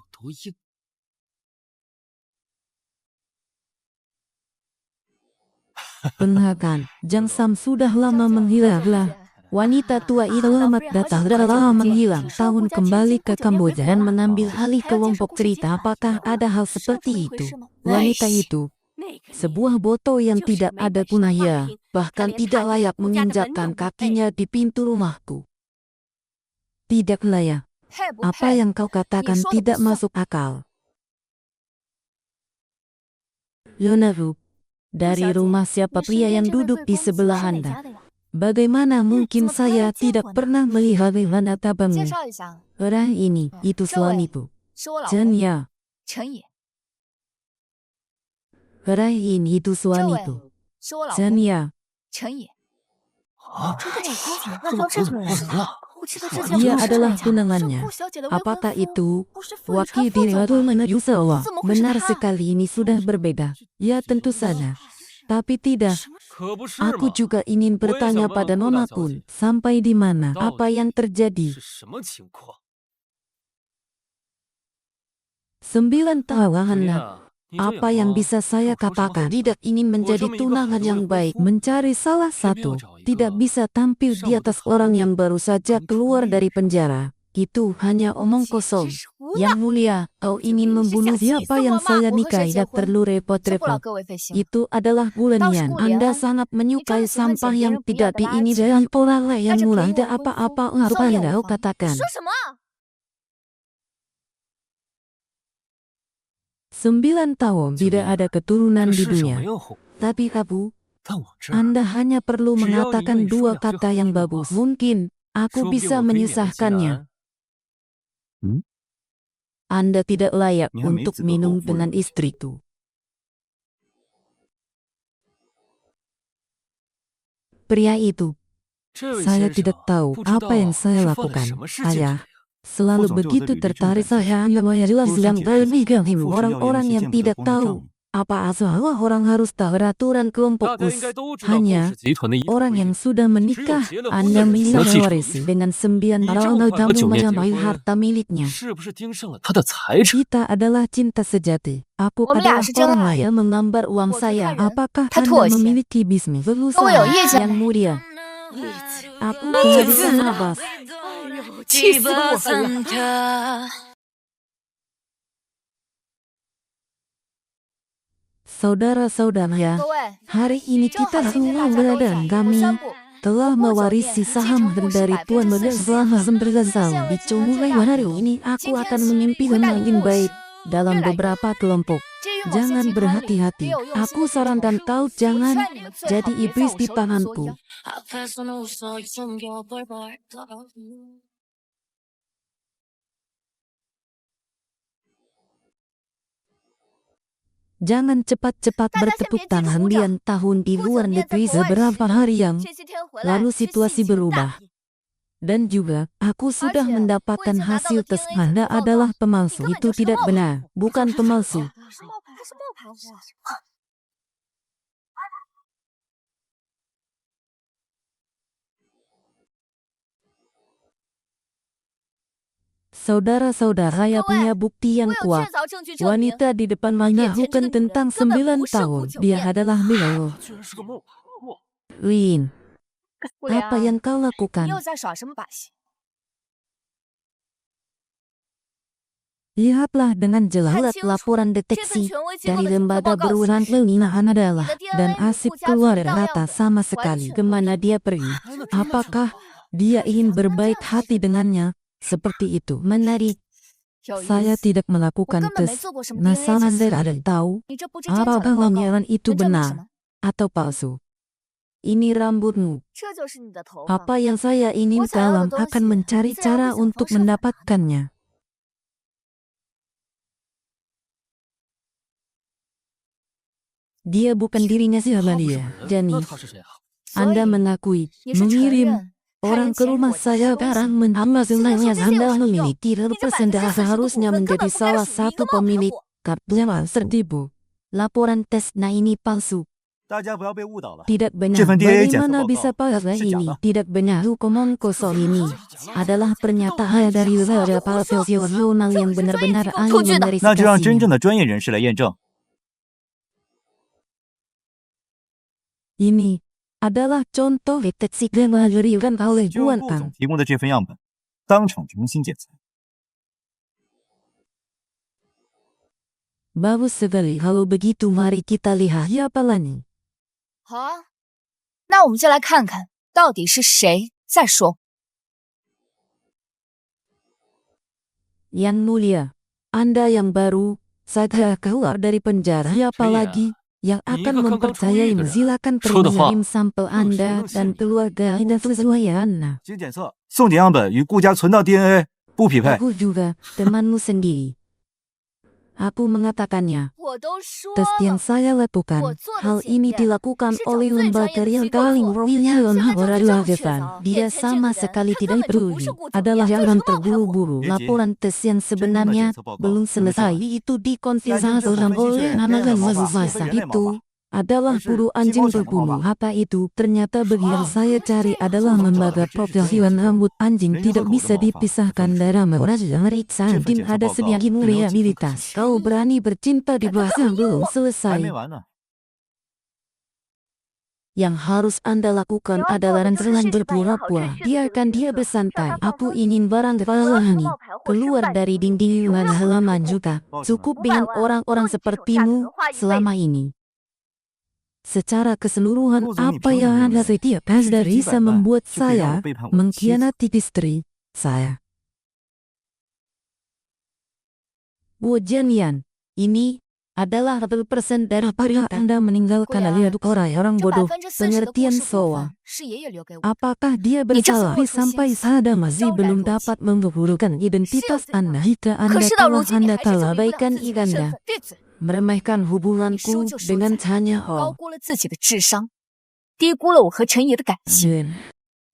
Penhakan, Jang Sam sudah lama menghilang. Wanita tua itu selamat datang lama menghilang tahun kembali ke Kamboja dan mengambil alih kelompok cerita. Apakah ada hal seperti itu? Wanita itu sebuah botol yang tidak ada gunanya, bahkan tidak layak menginjakkan kakinya di pintu rumahku. Tidak layak. Apa yang kau katakan tidak masuk akal. Yonaru, dari rumah siapa pria yang duduk di sebelah Anda? Bagaimana mungkin saya tidak pernah melihat wanita bangun? Orang ini, itu suamiku. Chen Ya. Orang ini, itu suamiku. Chen Ya. Dia adalah tunangannya. Apakah itu wakil dari Yusuf? Benar sekali, ini sudah berbeda. Ya tentu saja. Tapi tidak. Aku juga ingin bertanya pada Nona Kun. Sampai di mana? Apa yang terjadi? 9 tahun. Apa yang bisa saya katakan? Tidak ingin menjadi tunangan yang baik. Mencari salah satu. Tidak bisa tampil di atas orang yang baru saja keluar dari penjara. Itu hanya omong kosong. Yang mulia, kau ingin membunuh siapa yang saya nikahi? Tidak perlu repot-repot. Itu adalah bulannya. Anda sangat menyukai sampah yang tidak diini dengan pola yang mulai. Ada apa-apa apa yang kau katakan? 9 tahun tidak ada keturunan di dunia. Tapi kamu, Anda hanya perlu mengatakan 2 kata yang bagus. Mungkin aku bisa menyusahkannya. Anda tidak layak untuk minum dengan istriku. Pria itu, saya tidak tahu apa yang saya lakukan. Ayah, selalu begitu tertarik saya jelas yang bermigahim orang-orang yang tidak tahu. Apa asal orang harus tahu aturan kelompok us? Hanya orang yang sudah menikah, Anda bisa mewarisi dengan 9 tahun kamu menyamai harta miliknya. Kita adalah cinta sejati. Aku adalah orang lain mengambar uang saya. Apakah Anda memiliki bisnis berusaha yang mulia? Aku tidak bisa nafas. Saudara-saudara, hari ini kita semua berada. Kami telah mewarisi saham dari Tuan Medeslah Semberdasal. Mulai hari ini aku akan memimpin dengan baik dalam beberapa kelompok. Jangan berhati-hati. Aku sarankan kau jangan jadi iblis di tanganku. Jangan cepat-cepat bertepuk tangan Lian tahun di luar negeri beberapa hari yang
这些天回来
lalu
却
situasi
性情大
berubah.
异。
Dan juga, aku sudah
Asyik,
mendapatkan
gua cuma
hasil
tahu
tes
DNA
Anda
itu
adalah
bohong.
pemalsu.
Itu
Itu
kan
tidak
就是
benar, bukan pemalsu.
是冒牌，是冒牌货。
Saudara-saudara saya punya bukti yang
我有
kuat.
确凿证据证明，
Wanita di depan mengakukan tentang 9 tahun. Dia adalah Milo.
居然是个冒牌货！
Lin,
不良，
apa yang kau
你
lakukan?
又在耍什么把戏？
Lihatlah dengan jelas
Kan
laporan
这份
deteksi
权威机构
dari
的检测
lembaga
报告
berwenang
显示，
penghinaan adalah
你的 DNA
dan
与
asip
顾家
keluar
族
rata
当
sama
样的，
sekali.
完全
Kemana dia pergi? Apakah dia ingin berbaik hati dengannya? Seperti itu. Menarik.
有意
Saya
思，
tidak
我
melakukan
根本没
tes.
做过什么 DNA
Masalah
检
saya
测。
ada tahu
你这不知真假的
apakah
报告
penyiaran itu
能证明什
benar
么？
atau palsu. Ini rambutmu.
这就是你的头发。
Apa yang saya ingin
Gua sayang
kalam
ada
akan
dosi.
mencari
Saya
cara
bisa
untuk
Photoshop.
mendapatkannya. Dia bukan dirinya siapa
他不是
dia.
本人，
Jani,
那他是谁啊？
Anda
所以
mengakui
你是承
mengirim
认派
orang
人
ke
潜入
rumah
我家
saya
偷东西
sekarang menambah sebenarnya
Semua
Anda
sosial
memiliki
media
representasi seharusnya menjadi salah satu pemilik kartu tertipu. Laporan tes nah ini palsu.
大家不要被误导了。
Tidak
这
benar.
份 DNA 检测
Bagaimana
报
bisa
告
palsu
是假
ini?
的。
Tidak benar. Hukuman kosong ini adalah pernyataan dari Raja profesional yang benar-benar ahli
那就让真
memverifikasinya.
正的专业人士来验证。
Ini adalah contoh deteksi yang dilakukan oleh
就
Guan
用顾总
Ang.
提供的这份样本，当场重新检测。
Bagus sekali. Kalau begitu mari kita lihat siapa lagi.
好啊，那我们就来看看到底是谁在说。
Yang mulia, Anda yang baru saja keluar dari penjara. Siapa
Iya.
lagi yang
Ini
akan
kan
mempercayai?
kangkang
Silakan
Sudah, Pak.
mengirim sampel Anda dan keluarga Anda sesuai Anda.
经检测，送检样本与顾家存档 DNA 不匹配。
Aku juga temanmu sendiri. Aku mengatakannya.
我都说
Tes yang
了，
saya lakukan, hal ini dilakukan oleh lembaga yang paling royal Dia sama sekali tidak peduli. Adalah jalan terburu-buru. Laporan tes yang sebenarnya belum selesai. Itu dikonfirmasi oleh nama masa itu adalah buru anjing berbulu. Apa itu? Ternyata bagian saya cari adalah lembaga profesional rambut anjing tidak bisa dipisahkan dari meriksa. Mungkin ada sedikit reliabilitas. Kau berani bercinta di bahasa belum
还
selesai.
没完呢。
Yang harus Anda lakukan adalah selain berpura-pura. Biarkan dia bersantai. Aku ingin barang ini keluar dari dinding halaman juga. Cukup dengan orang-orang sepertimu selama ini. Secara keseluruhan, apa yang Anda setiap dari bisa membuat saya mengkhianati istri saya. Wajanian, ini adalah 100% daripada Anda meninggalkan aliaduk orang
这
bodoh.
40%的
Pengertian
故事股
soa.
份是爷爷留给我。
Apakah dia
Ni
bersalah?
tersebut
Sampai
berusia
saya masih
jauh
belum
dari
dapat memburukan identitas Anda. Jika
可
Anda
是到
telah
如今，你
Anda
还是证明不
abaikan
了自己的身
Anda
份。闭嘴！
meremehkan
你
hubunganku
输就输
dengan
在
hanya
高估了自己的智商，低估了我和陈爷的感情。
Jin.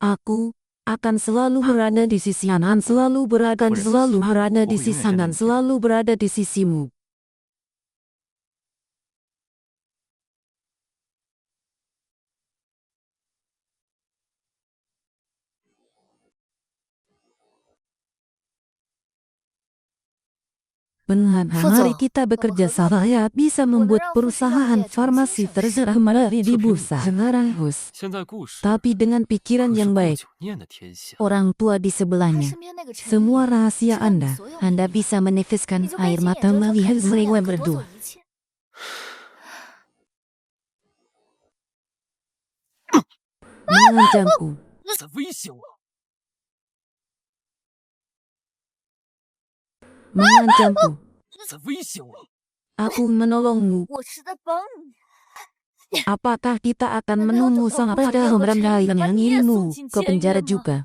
Aku akan selalu berada di sisi kanan, selalu berada di sisi kanan, selalu berada di sisimu. Benar, mari kita bekerja sama ya bisa membuat perusahaan farmasi terserah melalui di bursa. Sekarang Hus,
现在故事
tapi dengan
可
pikiran
是
yang
顾
baik.
九念的天下。
Orang tua di
他
sebelahnya.
身边那个陈爷
Semua rahasia
知道你
Anda,
所有
Anda
秘密
bisa meneteskan
你就该
air
亲眼
mata
睁睁
melihat
看着
mereka
两个夺走
berdua.
一切。
Mengancamku,
在威胁我！
mengancamku.
在威胁我！
Aku menolongmu.
我是在帮你。
Apakah kita akan menunggu sampai ada orang yang mengirimmu ke penjara juga?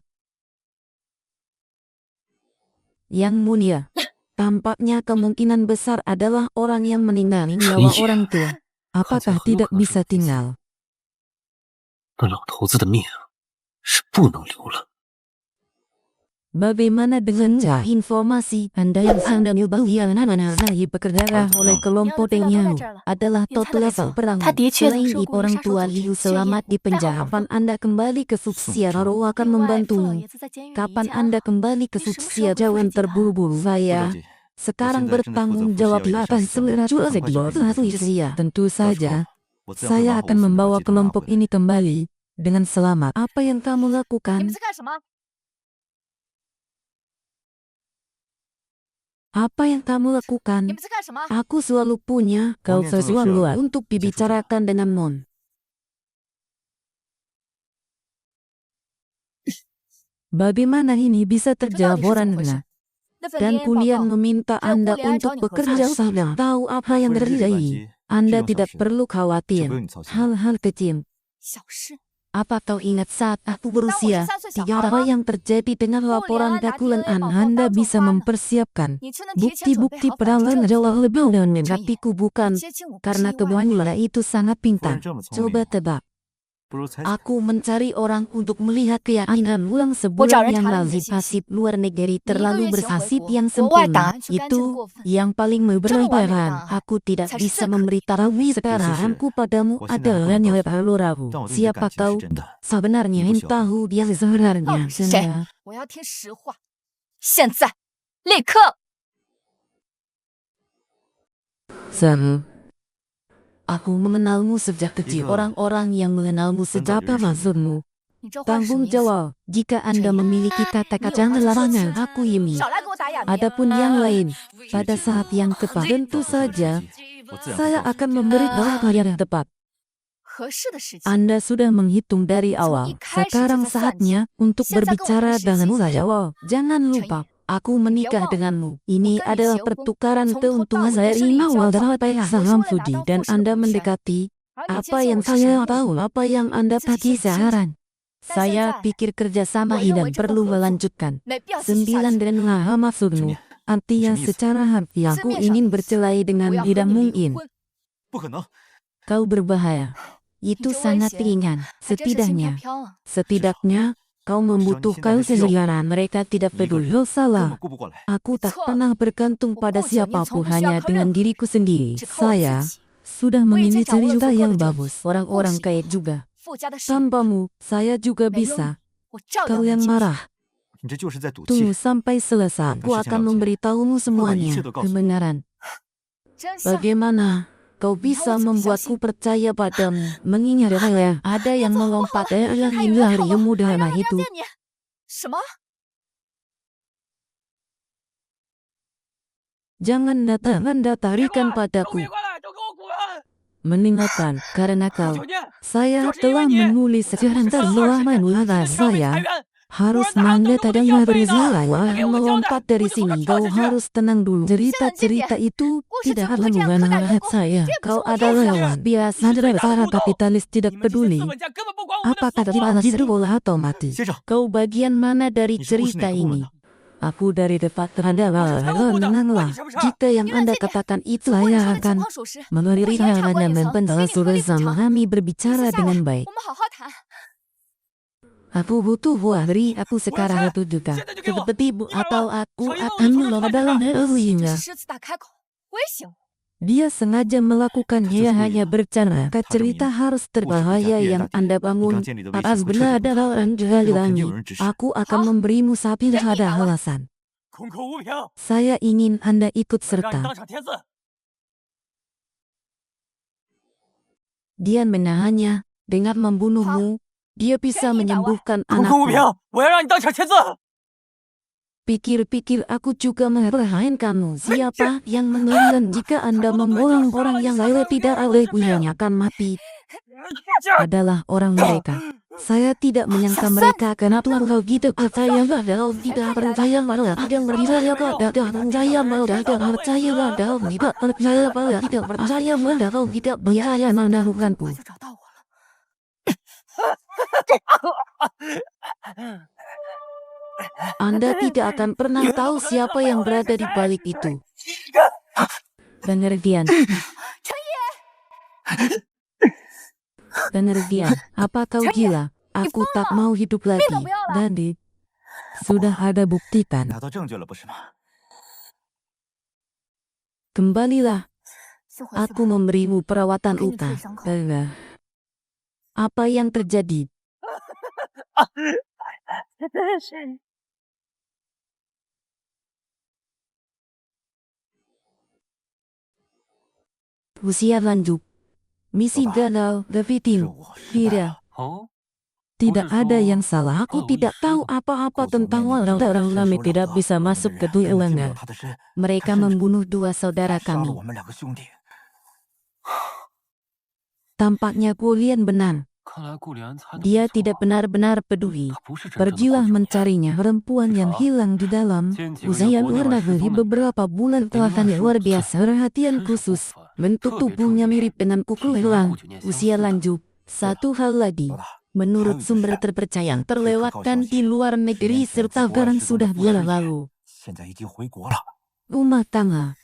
Yang mulia, Tampaknya kemungkinan besar adalah orang yang meninggal nyawa
Iya.
orang tua. Apakah tidak bisa tinggal?
那老头子的命是不能留了。
Bagaimana dengan informasi Anda yang sedang bagian mana lagi bekerja oleh kelompok yang adalah top level perang. Selain itu orang tua Liu selamat di penjara. Kapan Anda kembali ke Fuxia, Roro akan membantumu. Kapan Anda kembali ke Fuxia, jangan terburu-buru. Saya sekarang bertanggung jawab atas selera Fuxia. Tentu saja, saya akan membawa kelompok ini kembali dengan selamat. Apa yang kamu
你
lakukan?
们在干什么？
Apa yang kamu
你
lakukan?
们在干什么？
Aku selalu punya kau sesuatu untuk dibicarakan dengan Mon. Bagaimana ini bisa
这到底是怎么
terjadi
回
Rana?
事？那份
Dan
联报
kuliah
告
meminta
这
Anda
顾里安找
untuk
你合作
bekerja
是
sama. Tahu apa yang terjadi? Anda tidak perlu khawatir. Hal-hal kecil.
小事。
Apa kau ingat saat aku berusia
3岁小
tiga
孩
apa
吗？
yang terjadi dengan laporan dakulan Anda bisa mempersiapkan
你却能提前准备
bukti-bukti
好反击
perang
政策
jauh lebih dan
睁眼
hatiku bukan
接近我不是
karena
意外。
kebetulan itu sangat
夫人
pintar.
这么聪
Coba
明，
tebak.
不如猜猜。
Aku mencari orang untuk melihat keyakinan ulang
Wajah
sebulan
orang
yang
cari
lalu
sisi.
pasif luar negeri terlalu
Minggu
bersasip
yang
yang
siang Wei Guo,
sempurna.
Wei Dan juga
Itu
anjing
yang paling memberatkan.
Wei
Aku tidak
Cari
bisa
sekali.
memberitahu sekarangku padamu
我现在还
adalah
不能
yang
告诉
lalu rabu.
但我对你的
Siapa
感情
kau?
是真的。
Sebenarnya
你不需要
tahu dia sebenarnya.
到底是谁
Saya
我要听实话，现在，立刻！
Sam, aku mengenalmu sejak kecil.
Ika,
Orang-orang yang mengenalmu sejak
dari
maksudmu.
你这话是什么
Tanggung
意思？
jawab jika Anda memiliki kata-kata larangan aku ini.
少来给我打哑谜！
Adapun yang lain, pada saat yang tepat tentu saja
我自然会
saya
告诉
akan memberi jawaban yang tepat.
合适的时机，
Anda sudah menghitung dari awal. Sekarang saatnya untuk berbicara dengan jawab. Jangan lupa, aku menikah denganmu. Ini adalah pertukaran keuntungan saya ini awal dari saham Fudi dan Anda mendekati.
而你接
Apa
近
yang
我是
saya
什么？
tahu, apa yang Anda bagi saran. Saya pikir kerjasama ini perlu melanjutkan.
没必要继续下
Sembilan
去。
dan lima maksudmu. Artinya secara harfiah aku ingin bercerai
我
dengan
要和
tidak
你离
mungkin.
婚，
不可能。
Kau berbahaya. Itu
Itu
sangat
危险.
ringan.
还真是轻飘
Setidaknya,
飘啊！
setidaknya kau membutuhkan sejarah. Mereka tidak peduli.
根
Salah.
本顾不过来。
Aku tak
Betul.
pernah bergantung pada siapapun hanya dengan diriku sendiri.
只靠我
Saya
自己。
sudah memilih cerita yang
Betul.
bagus. Orang-orang kaya juga.
附加的是，
Tanpamu, saya juga
没用
bisa.
我照样
Kau
能
yang
进去。
marah.
你这就是在赌
Tunggu
气。
sampai selesai. Aku akan memberitahumu semuanya. Kebenaran.
真相，
Bagaimana kau bisa membuatku percaya padamu? Mengingat ada yang melompat dari hari yang mudah
让
itu.
见你。什么？
Jangan Anda tarikan padaku.
快来，都给我滚！
Meninggalkan karena kau.
求你，
Saya telah menulis sejarah terlama saya
上位裁员，
harus mandat dan bersalah melompat dari sini. Kau harus tenang dulu. Cerita-cerita itu tidak akan mengangkat saya. Kau adalah lawan biasa dari para kapitalis
你
tidak
们这些
peduli.
资本家根本不管我们的
Apakah
死活。
tidak bola atau mati?
先生，
Kau bagian mana dari
你是护士
cerita
哪个部门
ini?
的？
Aku dari depan terhadap menanglah. Jika yang Anda katakan itu
我你说
saya
的情
akan
况属实，
meneliti hal dan mempenjelasan bersama kami
你
berbicara
先下
dengan
来，
baik.
我们好好谈。
Aku butuh hari aku sekarang itu juga. Seperti bu atau aku akan melompat dalam
这
hatinya.
是狮子大开口，威胁我。
Dia sengaja melakukannya hanya bercanda. Cerita harus terbahaya yang Anda bangun. Atas benar adalah orang jahat langit. Aku akan memberimu sapi ada alasan.
空口无凭，
Saya ingin Anda ikut
让你
serta.
当场填字。
Dia menahannya dengan membunuhmu. Dia bisa menyembuhkan
空口无凭
anakku.，
我要让你当场签字。
Pikir-pikir aku juga merasakan kamu. Siapa yang mengeluarkan jika Anda membohong orang yang lain tidak oleh punyanya akan mati adalah orang mereka. Saya tidak menyangka mereka akan kalau gitu percaya padahal tidak percaya malah tidak percaya padahal percaya malah tidak percaya padahal tidak percaya malah tidak percaya padahal tidak percaya melakukanku.
就找到我了。
Anda tidak akan pernah tahu siapa yang berada di balik itu. Pengertian. Pengertian. Apa kau gila? Aku tak mau hidup lagi. Dadi, sudah ada buktikan.
拿到证据了，不是吗？
Kembalilah.
先回去吧。
Aku memberimu perawatan
Ini
luka.
tulis engkau.
Apa yang terjadi? Usia lanjut. Misi gagal, Davidin. Tidak.
哦，
Tidak ada yang salah. Aku tidak tahu apa-apa tentang orang kami tidak bisa masuk ke Tuilanga. Mereka membunuh dua saudara
杀了
kami.
我们2个兄弟。
Tampaknya Kulian benar.
看来顾良猜的
Dia tidak benar-benar peduli.
他不是真正的
Pergilah
顾九年
mencarinya perempuan yang hilang di dalam. Usaha warna beri beberapa bulan telah luar biasa perhatian khusus. Bentuk tubuhnya mirip dengan kuku hilang. Usia lanjut. Satu hal lagi. Menurut sumber terpercaya terlewatkan di luar negeri serta barang sudah bulan lalu.
现在已经回国了。
Rumah tangga.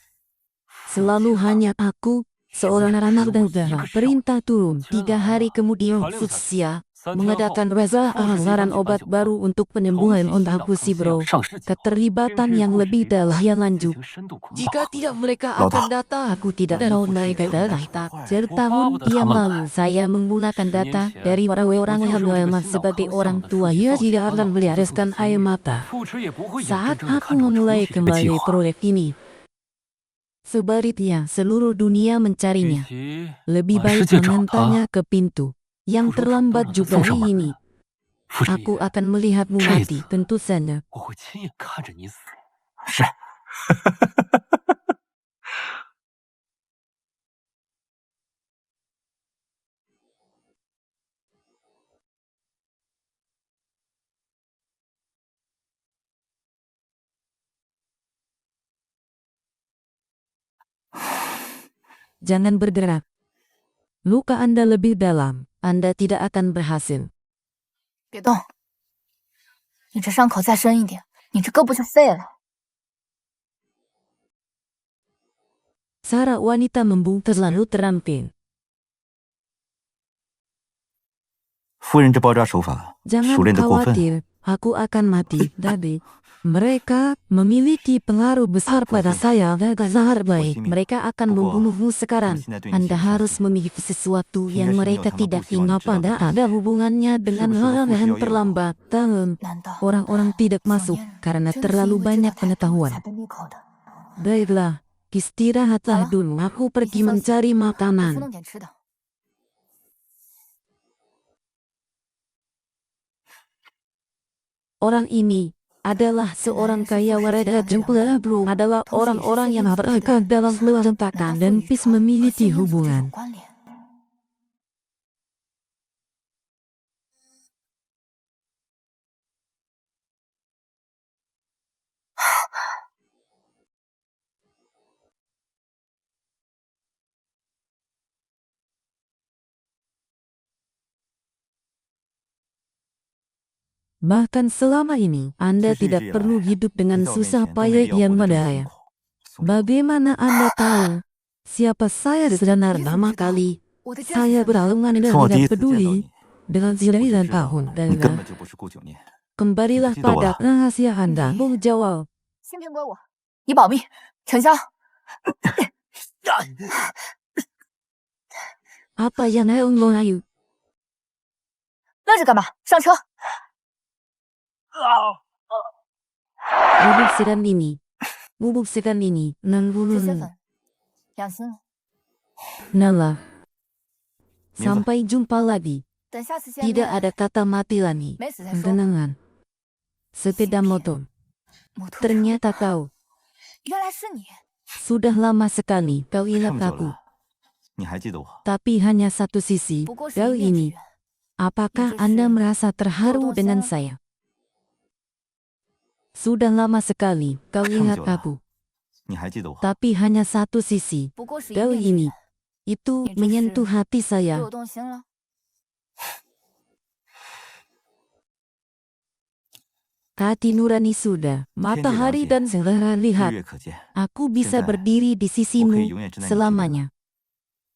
Selalu hanya aku, seorang anak dan darah. Perintah turun. 3 hari kemudian Futsia mengadakan reza asaran obat baru untuk penyembuhan ontaku bro.
上世纪
Keterlibatan yang lebih dalam yang lanjut.
深度恐
Jika tidak mereka
Lalu,
akan datang, aku tidak tahu mereka datang. Setahun yang lalu, saya menggunakan data dari orang-orang yang lama sebagai orang tua. Ia tidak akan melihatkan air mata.
父职也不会眼
Saat
睁睁地
aku
看着
memulai
出去被计
kembali
划。
proyek ini, sebaliknya seluruh dunia
与
mencarinya.
其
Lebih
满世
baik
界找他，
menantanya ke pintu. Yang terlambat juga hari ini.
父职
Aku
爷，
akan melihatmu
这
mati,
次
tentu saja.
我会亲眼看着你死。
是。
Jangan bergerak. Luka Anda lebih dalam. Anda tidak akan berhasil.
别动，你这伤口再深一点，你这胳膊就废了。
Sarah wanita membungkus lalu terampil.
夫人这包扎手法
Jangan
熟练的过分。
khawatir, aku akan mati. Tapi mereka memiliki pengaruh besar pada saya dan Zahar baik. Mereka akan membunuhmu sekarang. Anda harus memiliki sesuatu yang mereka tidak ingat pada ada hubungannya dengan hal yang terlambat. Dan
难道
orang-orang tidak
小
masuk
年人
karena
真的是
terlalu
因为知道
banyak
太多
pengetahuan.
才被灭口的？
Baiklah, istirahatlah dulu. Aku pergi mencari
扶
makanan.
弄点吃的。
Orang ini adalah seorang kaya warga jempol bro adalah orang-orang yang berada dalam luar tentakan dan pis memiliki hubungan.
关联。
Bahkan selama ini, Anda tidak perlu hidup dengan susah payah yang mendaya. Bagaimana Anda tahu siapa saya sebenarnya nama kali?
我的家
Saya berhalangan dan
从我第一
tidak
次见到
peduli
你，
dengan
我就
9
知道
tahun
你
dan
根本就不是顾九年。
kembalilah
Tidak
pada
lah.
rahasia Anda. Menjawab.
芯片归我，你保密。成交。
Apa yang Anda layu?
愣着干嘛？上车。
Bubuk sedan ini,
这些
nangulun
粉，养心了。
Nala.
Mila.
Sampai jumpa lagi.
等下次见
Tidak
面，
ada kata mati lagi.
没死再说。
Tenangan. Sepeda motor.
摩托车，
Ternyata kau.
原来是你。
Sudah lama sekali kau
这
ingat
么久
aku.
了，你还记得我？
Tapi hanya satu sisi.
不过是
Kau
一面之
ini.
缘。
Apakah
Itu
Anda
sih.
merasa terharu
Foto
dengan
saya.
saya? Sudah lama sekali kau
这么
ingat
久了
aku.
你还记得我？
Tapi hanya satu sisi.
不过是一
Kau
面之
ini.
缘。
Itu
Itu
menyentuh
sih.
hati
对
saya.
我动心了。
Hati nurani sudah, matahari dan saudara
日
lihat,
月可见，
aku bisa berdiri di sisimu selamanya.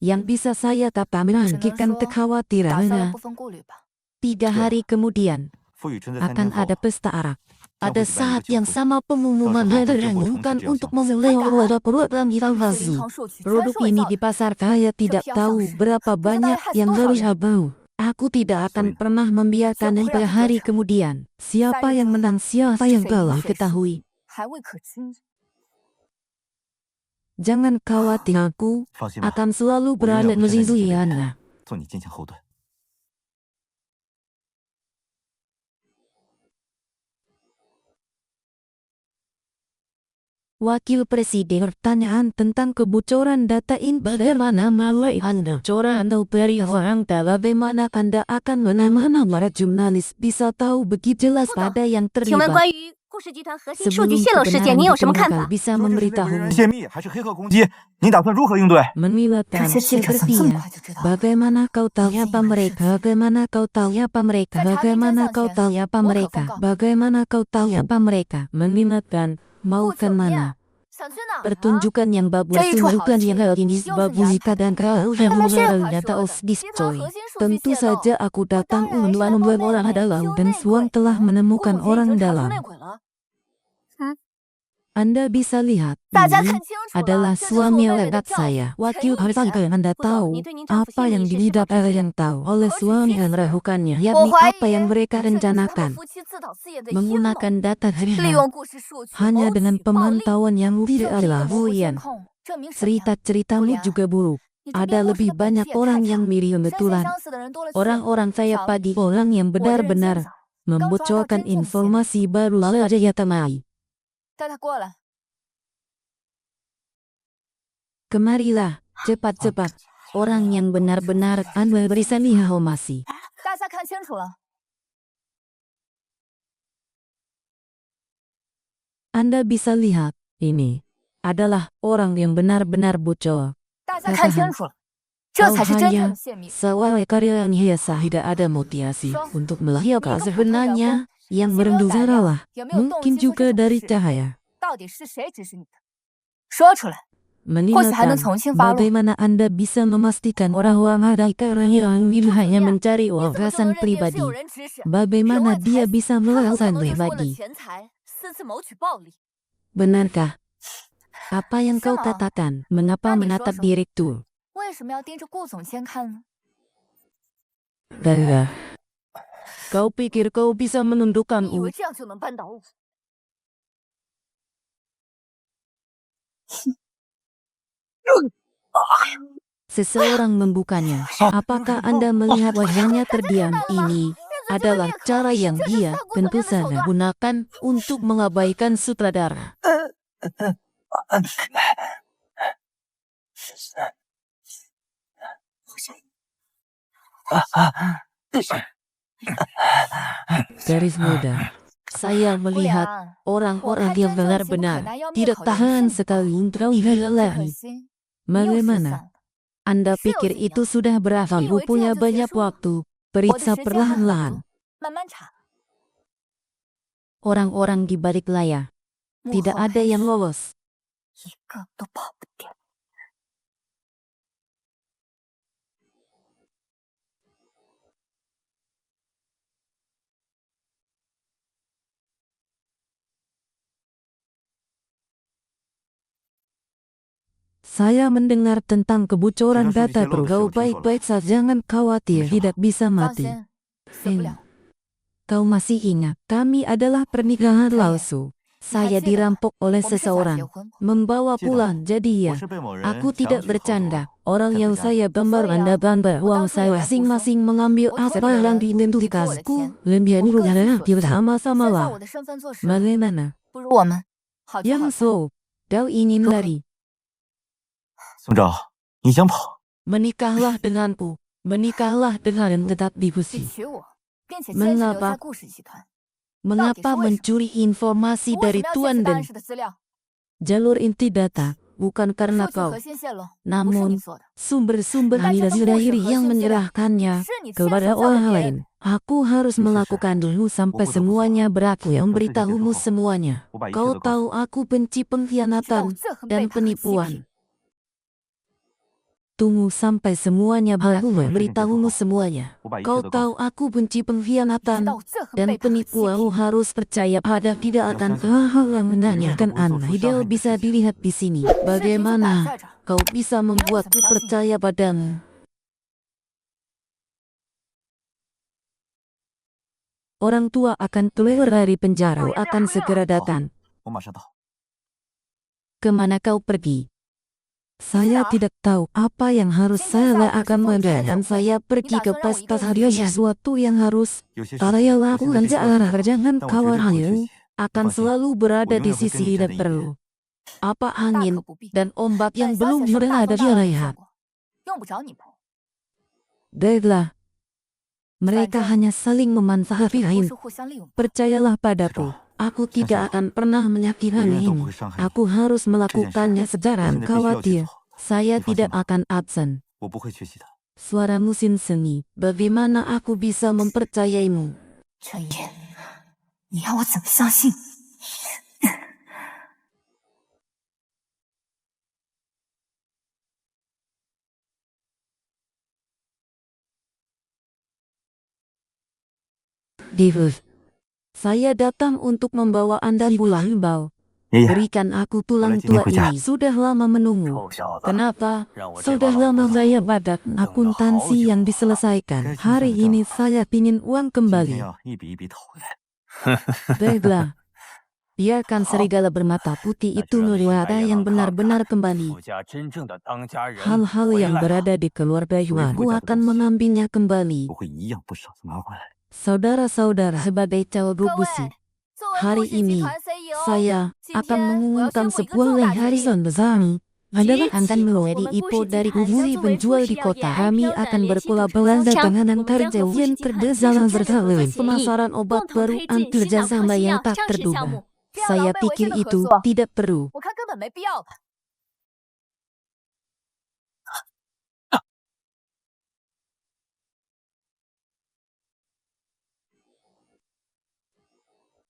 Yang bisa saya tapi
只能
menghentikan
说打消了
kekhawatirannya.
部分顾虑吧。
3 hari kemudian,
傅雨春在3
akan
天后
ada pesta arak.
将
Ada
会举办一个
saat
酒
yang
会，
sama pengumuman
到时候
ada
就
yang
不会
bukan
从此
untuk
这样
memilih program yang
这
palsu.
银行数据全
Produk
是伪
ini
造的，
di pasar saya tidak
Tapi yang
tahu
sangsi,
berapa
bagaimana
banyak
harus
yang
total
harus
ya?
bau. Aku tidak akan
Sorry.
pernah membiarkan
Siapa
hingga
yang
hari
berjuang?
kemudian. Siapa
Saya
yang
tahu.
menang, siapa yang
Saya
kalah
ingin
ketahui.
还未可知。
Jangan khawatir, aku
放心吧，
akan selalu
我永远
berada
会站在你这
di
边，
Anda.
做你坚强后盾。
Wakil Presiden pertanyaan tentang kebocoran data ini bagaimana mulai Anda bocoran atau orang bagaimana Anda akan menamai jurnalis bisa tahu begitu jelas pada yang
请问
terlibat.
关于顾氏集团核心数据
Sebelum
泄露事件，
kebenaran
您有什么看
ditemukan
法？
bisa
究竟是内部人员
memberitahu
泄密，还是黑客攻击？您打算如何应对？
Mengilatkan
这些记者怎么这么
sepertinya.
快就知道？
Bagaimana kau tahu apa mereka? Bagaimana kau tahu apa mereka? Bagaimana kau tahu apa mereka? Bagaimana kau tahu apa mereka? Mengingatkan, mau
不怎
ke
么
mana?
样？想去哪儿啊？
Pertunjukan yang bagus
Jadi itu
tunjukkan
hal
yang
kecil.
ini
Yose
bagus
Yate.
jika dan kau yang
Karena saya
mengenal
Pak
data
Suara.
of this
集团
joy.
核心数据
Tentu
泄露。
saja aku
我
datang
当然是来
untuk
帮
membuat
妹
orang
妹
dalam
揪
dan
内
Suang
鬼。
telah
顾
menemukan
总监已
orang
经查出
dalam.
内鬼了。
Anda bisa lihat,
大家
ini
看清楚了，
adalah
这就是我
suami
妹妹的
lewat
丈夫
saya.
陈
Wakil
义
harus
全。
agar Anda
不懂
tahu
你对您丈夫
apa
心
yang
里是什么
dilihat
指
ada
示？
yang tahu oleh
何止
suami
其
yang
次，
melakukannya,
我
yakni
怀
apa
疑
yang mereka
这就是他们
rencanakan.
夫妻自导自演的阴谋，
Menggunakan data
利
dari
用故事数据
hanya
谋
dengan
取暴利。
pemantauan yang
证
tidak
据
adalah
也模糊监
Huyan.
控，证明什么呀？
Cerita-ceritamu
不良
juga buruk.
你这
Ada
编故事
lebih
的本质
banyak
也
orang
太
yang
差，
mirip
生
betulan.
相似的人多了去了。
Orang-orang saya
小
pagi orang yang
我的人监
benar-benar
长刚抓到
membocorkan
真正的泄密，
informasi baru lalu aja ya temai.
带他过来。
Kemarilah, cepat-cepat. Orang yang benar-benar Anda berikan informasi.
大家看清楚了，
Anda bisa lihat, ini adalah orang yang benar-benar bocor.
大家看清楚了，这
Kau
才是真正
hanya
的泄密。
seorang karya yang hiasa tidak ada motivasi
So,
untuk melahirkan
itu
sebenarnya yang
没有
merendu
胆量
zaralah.
也没有动
Mungkin
机做
juga
这种
dari
事，
cahaya.
到底是谁指使你的？说出来，或许还能
Mengingatkan
从轻发落。
bagaimana Anda bisa memastikan orang-orang ada karena yang hanya mencari
你怎么就能
wawasan
认定是
pribadi.
有人指使？人
Bagaimana
为
dia
财
bisa
他很可
melakukan
能就是为了
pribadi?
钱财，私自谋取暴利。
Benarkah? Apa yang kau
是吗？
katakan? Mengapa
那你说
menatap
说，
direktur?
为什么要盯着顾总监看呢？
Dara, kau pikir kau bisa
你以
menundukkanku?
为这样就能扳倒我？
Seseorang membukanya. Apakah Anda melihat wajahnya terdiam? Ini adalah cara yang dia tentu saja gunakan untuk mengabaikan sutradara. Garis muda. Saya
不
melihat
良，
orang-orang yang benar-benar tidak tahan sekali untuk
不可
hilang.
惜，你又失
Bagaimana?
散了。
Anda
是有
pikir
怎
itu
样？
sudah berhasil?
你以为这
Punya
样就结
banyak
束了？
waktu.
我的
Periksa
时间很
perlahan-lahan.
足，慢慢查。
Orang-orang di balik layar.
幕
Tidak
后
ada
黑
yang
手
lolos.
一个都跑不掉。
Saya mendengar tentang kebocoran
这张数据泄
data
露的事
Kau
我听说了。
baik-baik saja, jangan khawatir,
没事吧？
tidak bisa
放
mati.
心，死不了。
Kau masih ingat, kami adalah pernikahan
Saya.
palsu. Saya
还记得吗？
dirampok oleh
我们是假结
seseorang,
婚，
membawa
记得。
pulang. Jadi
我
ya,
是被某人
aku
强
tidak
制扣
bercanda.
走
Orang
才
yang
回家。
saya gambar
Sorry
Anda
ya,
gambar
我
uang
当初
saya
也在胡说。
masing-masing mengambil
我托
aset
你的
orang
人，
di
你给我的
identitasku.
钱，
Lebih
我各自
adalah
所求。
bersama-sama
现在
lah.
我的身份做事，
Bagaimana?
不如我们好聚好
Yang
散。
so, kau ingin lari.
宋昭，你想跑？
Menikahlah denganku. Menikahlah dengan tetap
去
difusi.
娶我，并且坚持留
Mengapa?
在顾氏集团。
Mengapa
到底是为什么？
mencuri informasi
我为什
dari
么要泄
Tuan
示档
dan
案室的资料？
jalur inti data? bukan karena
说去
kau.
核心泄露，不是
Namun,
你做的，
sumber-sumber
Nah,
akhir-akhir
contoh
yang
khusus
menyerahkannya
是你亲
kepada
手交给
orang
别
lain.
人。
Aku harus melakukan dulu sampai semuanya berakhir. Memberitahumu semuanya. Kau tahu aku benci
知道我
pengkhianatan
憎恨
dan
背叛和欺
penipuan.
骗。
Tunggu sampai semuanya berakhir. Memberitahumu semuanya. Kau tahu aku benci
知
pengkhianatan
道我憎恨
dan
背叛和欺
penipuan.
骗。
Harus percaya pada tidak akan hal-hal yang menanyakan aneh. Ideal bisa dilihat di sini.
视频就摆
Bagaimana
在这儿，
kau bisa membuatku percaya padamu? Orang tua akan keluar dari penjara, akan segera datang.
我马上到。
Kemana kau pergi? Saya tidak tahu apa yang harus saya lakukan dan saya pergi ke pesta hadiah sesuatu yang harus
有些事
saya
我现在
lakukan.
必须要做，
Jangan
但我绝对不会缺
khawatir,
席。
akan
放心，
selalu berada di
我永远会跟
sisi
你站
tidak
在一边。
perlu. Apa
大可
angin
不必。
dan ombak
本
yang
小
belum
姐是
pernah
大
ada
风
dia
大浪
lihat.
做过，用不着你陪。
Baiklah. Mereka hanya saling
不
memanfaatkan.
是互相利用。
Percayalah padaku, aku tidak akan pernah
我永
menyakitkan
远都不
ini.
会伤害你。
Aku harus melakukannya
现
secara
在必须要去
khawatir.
做，
Saya
你放心
tidak
吧，
akan absen.
我不会缺席的。
Suara mesin seni, bagaimana aku bisa mempercayaimu?
陈言，你要我怎么相信你？
Div, saya datang untuk membawa Anda pulang, Bau.
爷爷，
Berikan aku tulang
Boleh sini
tua
hujan.
ini. Sudah lama menunggu.
臭小子，
Kenapa?
让我这
Sudah
帮老
lama
头子
saya pada akuntansi yang diselesaikan. Hari ini saya ingin uang
今天
kembali.
要一笔一笔讨回来。
Baiklah. Biarkan serigala bermata putih itu melihat yang benar-benar kembali.
家真正的当家人
Hal-hal yang berada di keluarga Yuan, aku akan mengambilnya kembali.
我会一样不少的拿回来。
Saudara-saudara, sebagai cowok besi,
作为
hari
陆续集
ini
团 CEO，
saya
今
akan
天我要
mengumumkan
宣布一个
sebuah
重大决
harisan
定。
besar adalah
Cici,
akan menjadi
我们
ipo
不是
dari
集团
kuburi
将作为
penjual
不
di
是要
kota.
给
Kami
IPO 的
akan
联系
berkolaborasi
主持人
dengan
我们将
antar
和富士
jauh
集团
kerjasama
签署战略合作
bersama
协议，
pemasaran
共
obat
同
baru
推进
antar
心脑
kerjasama
科西
yang
药
tak
上市项
terduga.
目，这样
Saya
狼狈为
pikir
奸的合
itu
作，
tidak perlu.
我看根本没必要吧。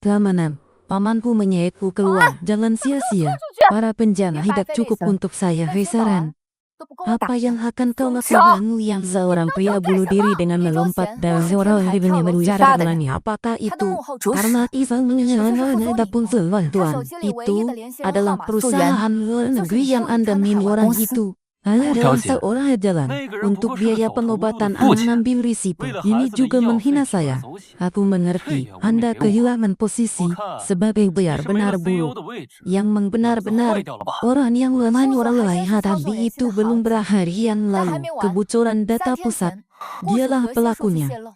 Keamanan. Pamanku menyeretku keluar. Jangan sia-sia. Para penjana hidup cukup untuk saya. Hei saran, 都不跟我打
apa yang akan kau lakukan yang seorang pria bunuh diri dengan melompat dari seorang ribunya berbicara dengannya? Apakah
他的
itu
幕后主使，
karena Ivan menyelenggarakan adapun
他
bantuan
手机里唯一
itu
的联系人号
adalah
码溯源，
perusahaan luar negeri yang Anda miliki orang itu. Hanya dalam seorang jalan untuk biaya pengobatan Anda mengambil risiko. Ini juga menghina saya. Aku mengerti Anda kehilangan posisi sebagai benar-benar buruk. Yang benar-benar orang yang lemah orang hadapi itu belum berakhir yang lalu. Kebocoran data
3天
pusat
前，不许
dialah
核心数据
pelakunya.
泄露。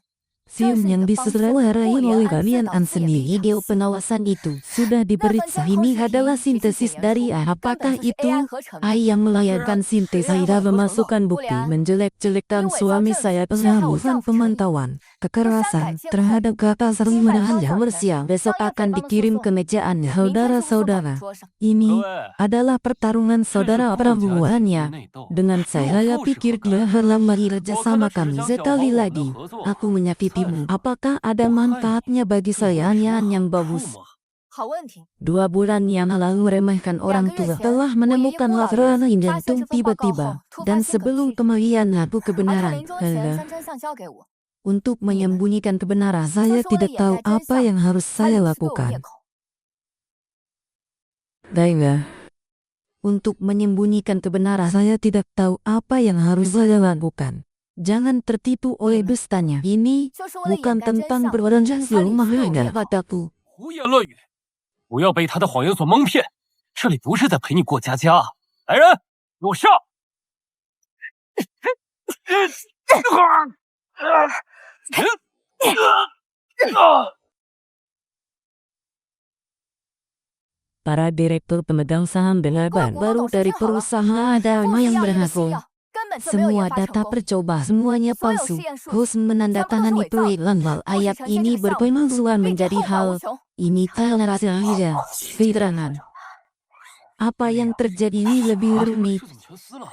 Sium yang diselenggarakan oleh kalian sendiri. Ide pengawasan itu sudah diperiksa. Ini adalah sintesis dari AI. Apakah itu AI yang melayarkan sintesis dan memasukkan bukti menjelek-jelekkan suami saya? Pengawasan pemantauan kekerasan terhadap kata sering yang bersiang besok akan dikirim ke meja Anda. Saudara-saudara, ini adalah pertarungan saudara perempuannya. Dengan saya pikir dia lama kerjasama kami. Sekali lagi, aku menyakitimu. Apakah ada manfaatnya bagi saya? Yang bagus.
好问题，
2 bulan yang lalu remehkan orang tua telah menemukan laporan jantung tiba-tiba. Dan sebelum kemudian aku
而他
kebenaran.
临终前将真相交给我，
Untuk menyembunyikan kebenaran, saya tidak tahu apa yang harus
他
saya
立即对我灭
lakukan.
口。
Baiklah. Untuk menyembunyikan kebenaran, saya tidak tahu apa yang harus saya lakukan. Jangan tertipu oleh dustanya. Ini
就是为了掩
bukan
盖真
tentang
相，
berwarna rumah
Kali
padaku.
胡言乱语，不要被他的谎言所蒙骗。这里不是在陪你过家家。来人，给我上！ Para direktur pemegang saham benar baru dari perusahaan Dharma yang berhasil.
根本就没有
Semua
研发成
data
功。
percoba, semuanya palsu. Host menandatangani proyek lanwal. Ayat ini berpemakzulan menjadi hal. Ini telah rasa saja. Keterangan. Apa yang terjadi ini lebih rumit.
事情全撕了。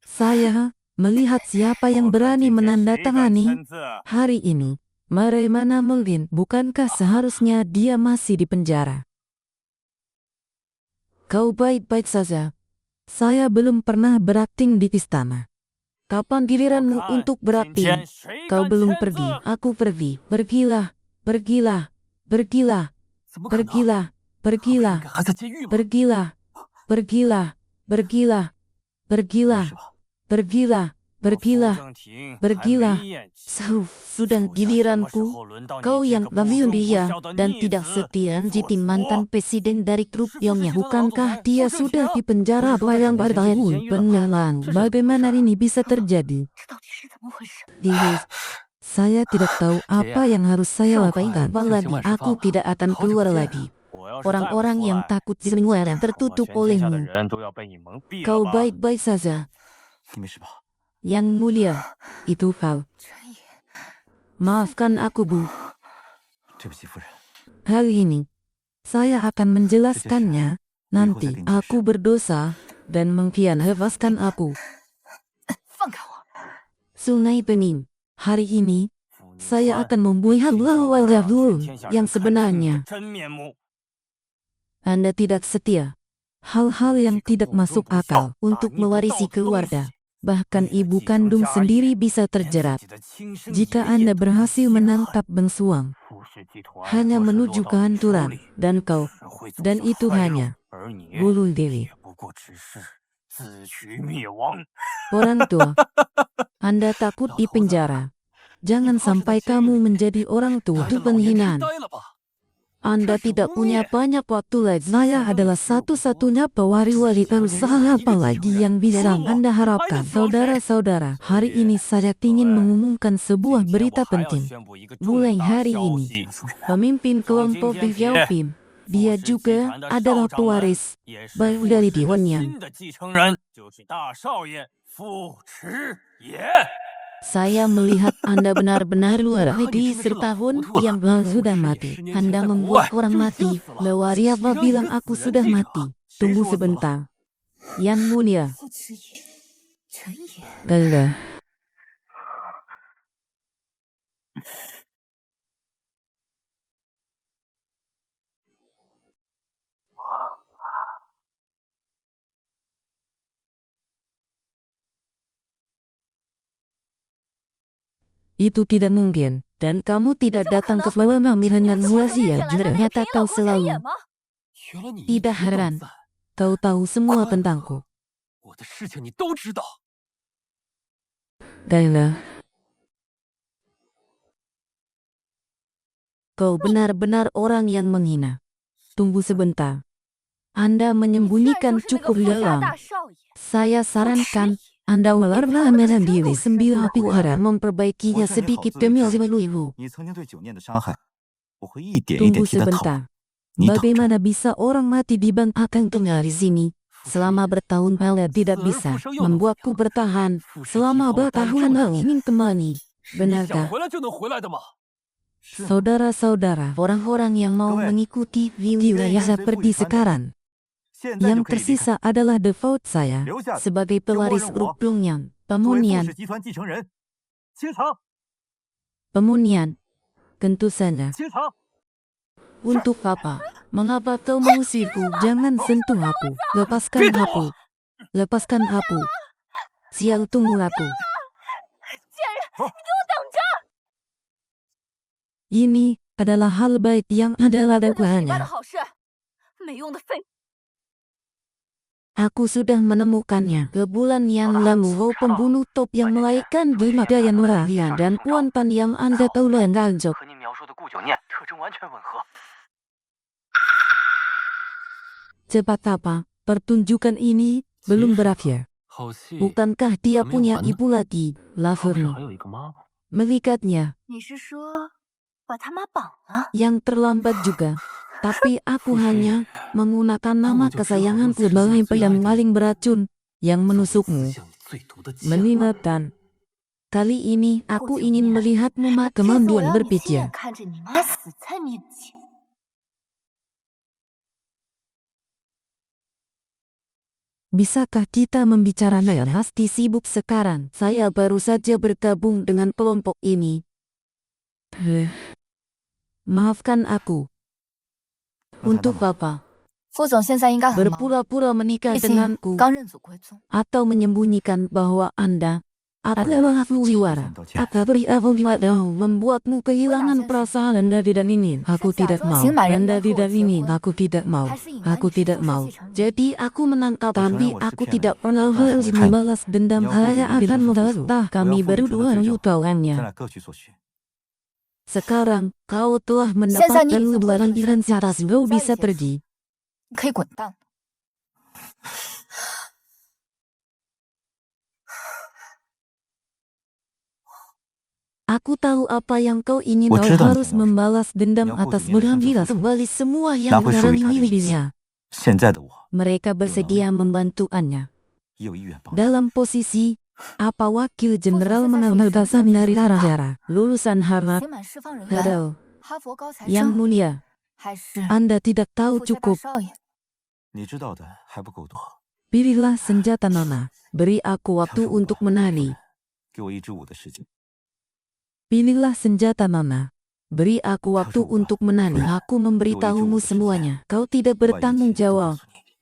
Saya melihat siapa yang berani menandatangani hari ini. Bagaimana mungkin? Bukankah seharusnya dia masih di penjara? Kau baik-baik saja. Saya belum pernah berakting di istana. Kapan giliranmu untuk berakting? Kau belum pergi, aku pergi. Pergilah, pergilah, pergilah,
怎么可能？
pergilah,
应
pergilah,
该还在监狱吗？
pergilah, pergilah, pergilah, pergilah,
是吧？
pergilah, pergilah,
正廷
pergilah.
还没咽气
Sudah
什么时
giliranku.
候轮到你
Kau
这
yang
个不忠
memilih
不
dia
孝的
dan
逆
tidak
子
setia
做
jadi
错
mantan presiden dari grup Pyongyang.
是不是
Bukankah
kita
dia
lakukan?
sudah
Sudah
di penjara
Sudah
bayang
sudah
bertahun?
sudah
Penyalaan.
Sudah
Bagaimana
sudah
ini bisa terjadi?
这到底是怎么回事？
Lilis, saya tidak tahu apa yang harus saya lakukan. Apalagi aku tidak akan keluar lagi.
我要是再不
Orang-orang
出
yang
来
takut di luar yang
恐怕
tertutup
全天下的
olehmu.
人都要被你蒙蔽了
Kau
吧？
baik-baik saja.
你没事吧？
Yang mulia, itu kau. Maafkan aku, Bu.
对不起，夫人。
Hal ini, saya akan menjelaskannya. Nanti aku berdosa dan mungkin hewaskan aku.
放开我！
Sungai Pening, hari ini saya akan membuat hal-hal yang sebenarnya.
真面目。
Anda tidak setia. Hal-hal yang tidak masuk akal untuk mewarisi keluarga. Bahkan ibu kandung sendiri bisa terjerat. Jika Anda berhasil menangkap Beng Suang, hanya menuju kehancuran, dan kau, dan itu hanya bunuh diri. Orang tua, Anda takut di penjara. Jangan sampai kamu menjadi orang tua. Itu penghinaan. Anda tidak punya banyak waktu lagi. Saya adalah satu-satunya pewari-wari berusaha apa lagi yang bisa Anda harapkan. Saudara-saudara, hari ini saya ingin mengumumkan sebuah berita penting. Mulai hari ini, pemimpin kelompok Viviaupim, dia juga adalah pewaris baru dari Pyongyang. Saya melihat Anda benar-benar luar biasa setahun yang sudah mati. Anda membuat orang mati. Lewari apa bilang aku sudah mati. Tunggu sebentar. Yang mulia.
傅迟言，陈言，
Gala. Itu tidak mungkin. Dan kamu tidak datang ke Flawama dengan muasia. Ternyata kau selalu.
原来你
Tidak heran. Kau tahu semua tentangku.
我的事情你都知道。
Gala. Kau benar-benar orang yang menghina. Tunggu sebentar. Anda menyembunyikan cukup dalam.
大少爷，
Saya sarankan Anda warna merah diri sambil orang memperbaikinya sedikit demi seluruh.
你曾经对酒念的伤害，我会一点一
Tunggu
点替他讨。
sebentar.
你等着，
Bagaimana bisa orang mati di bank akan tinggal di sini? Selama bertahun-tahun tidak bisa membuatku bertahan. Selama bertahun-tahun ingin temani.
想
Benarkah?
回来就能回来的吗？
Saudara-saudara, orang-orang yang mau mengikuti wilayah seperti sekarang.
现在就
Yang
可以离开。
tersisa adalah default saya
留下
sebagai pewaris grup Pyongyang.
作为富
Pemunian,
氏集团继承人，清场，
pemunian. Tentu saja.
清场。
Untuk apa? Mengapa kau mengusirku? Jangan sentuh aku. Lepaskan aku. Lepaskan aku. Sial, tunggu aku. Ini adalah hal baik yang adalah
干的
dakwahnya.
好事，没用的废。
Aku sudah menemukannya. Ke bulan yang lalu, kau pembunuh top yang melahirkan bermata yang merahian dan Puan Pan yang Anda tahu lanjut.
和你描述的顾九念特征完全吻合。
Cepat apa? Pertunjukan ini belum berakhir.
好戏
Bukankah dia punya ibu lagi?
还
Laverno.
有一个妈妈。
Melikatnya
你是说把他妈绑了？
yang terlambat juga. Tapi aku hanya menggunakan nama kesayangan sebagai yang paling beracun yang menusukmu,
像你最毒的剑
mengingatkan Kali ini aku ingin melihatmu kemampuan berpikir.
看着你妈死在面前。
Bisakah kita membicarakan hasti sibuk sekarang? Saya baru saja bergabung dengan kelompok ini. Maafkan aku. Untuk apa?
副总现在应该很忙，
Berpura-pura menikah
毕竟
denganku
刚认祖归宗。
atau menyembunyikan bahwa Anda adalah fujiwara. Membuatmu kehilangan perasaan Anda tidak ingin. Aku tidak mau. Anda tidak ingin. Aku tidak mau. Aku tidak mau. Jadi aku menangkap, tapi aku tidak pernah harus membalas dendam hanya dan mentah kami berdua tahuannya.
咱俩各取所需。
Sekarang kau telah mendapatkan lebaran iran atas kau bisa pergi.
你可以滚蛋了。
Aku tahu apa yang kau ingin. Kau
我知道你
harus membalas dendam
你要过
atas
几年的
berhampiran
生活
kembali semua
拿
yang
回属于他的
miliknya.
现在的我
Mereka bersedia membantu Anda.
也有意愿帮助。
Dalam posisi apa wakil jenderal mengambil dari arah lulusan Harvard.
刑满释放人员，
Hello,
哈佛高材
Yang
生，
mulia,
还是
Anda tidak tahu
富家大
cukup.
少爷？
你知道的还不够多。
Pilihlah senjata Nona. Beri aku waktu untuk menari.
给我1支舞的时间。
Pilihlah senjata Nona. Beri aku waktu untuk menari. Aku memberitahumu semuanya. Kau tidak bertanggung jawab.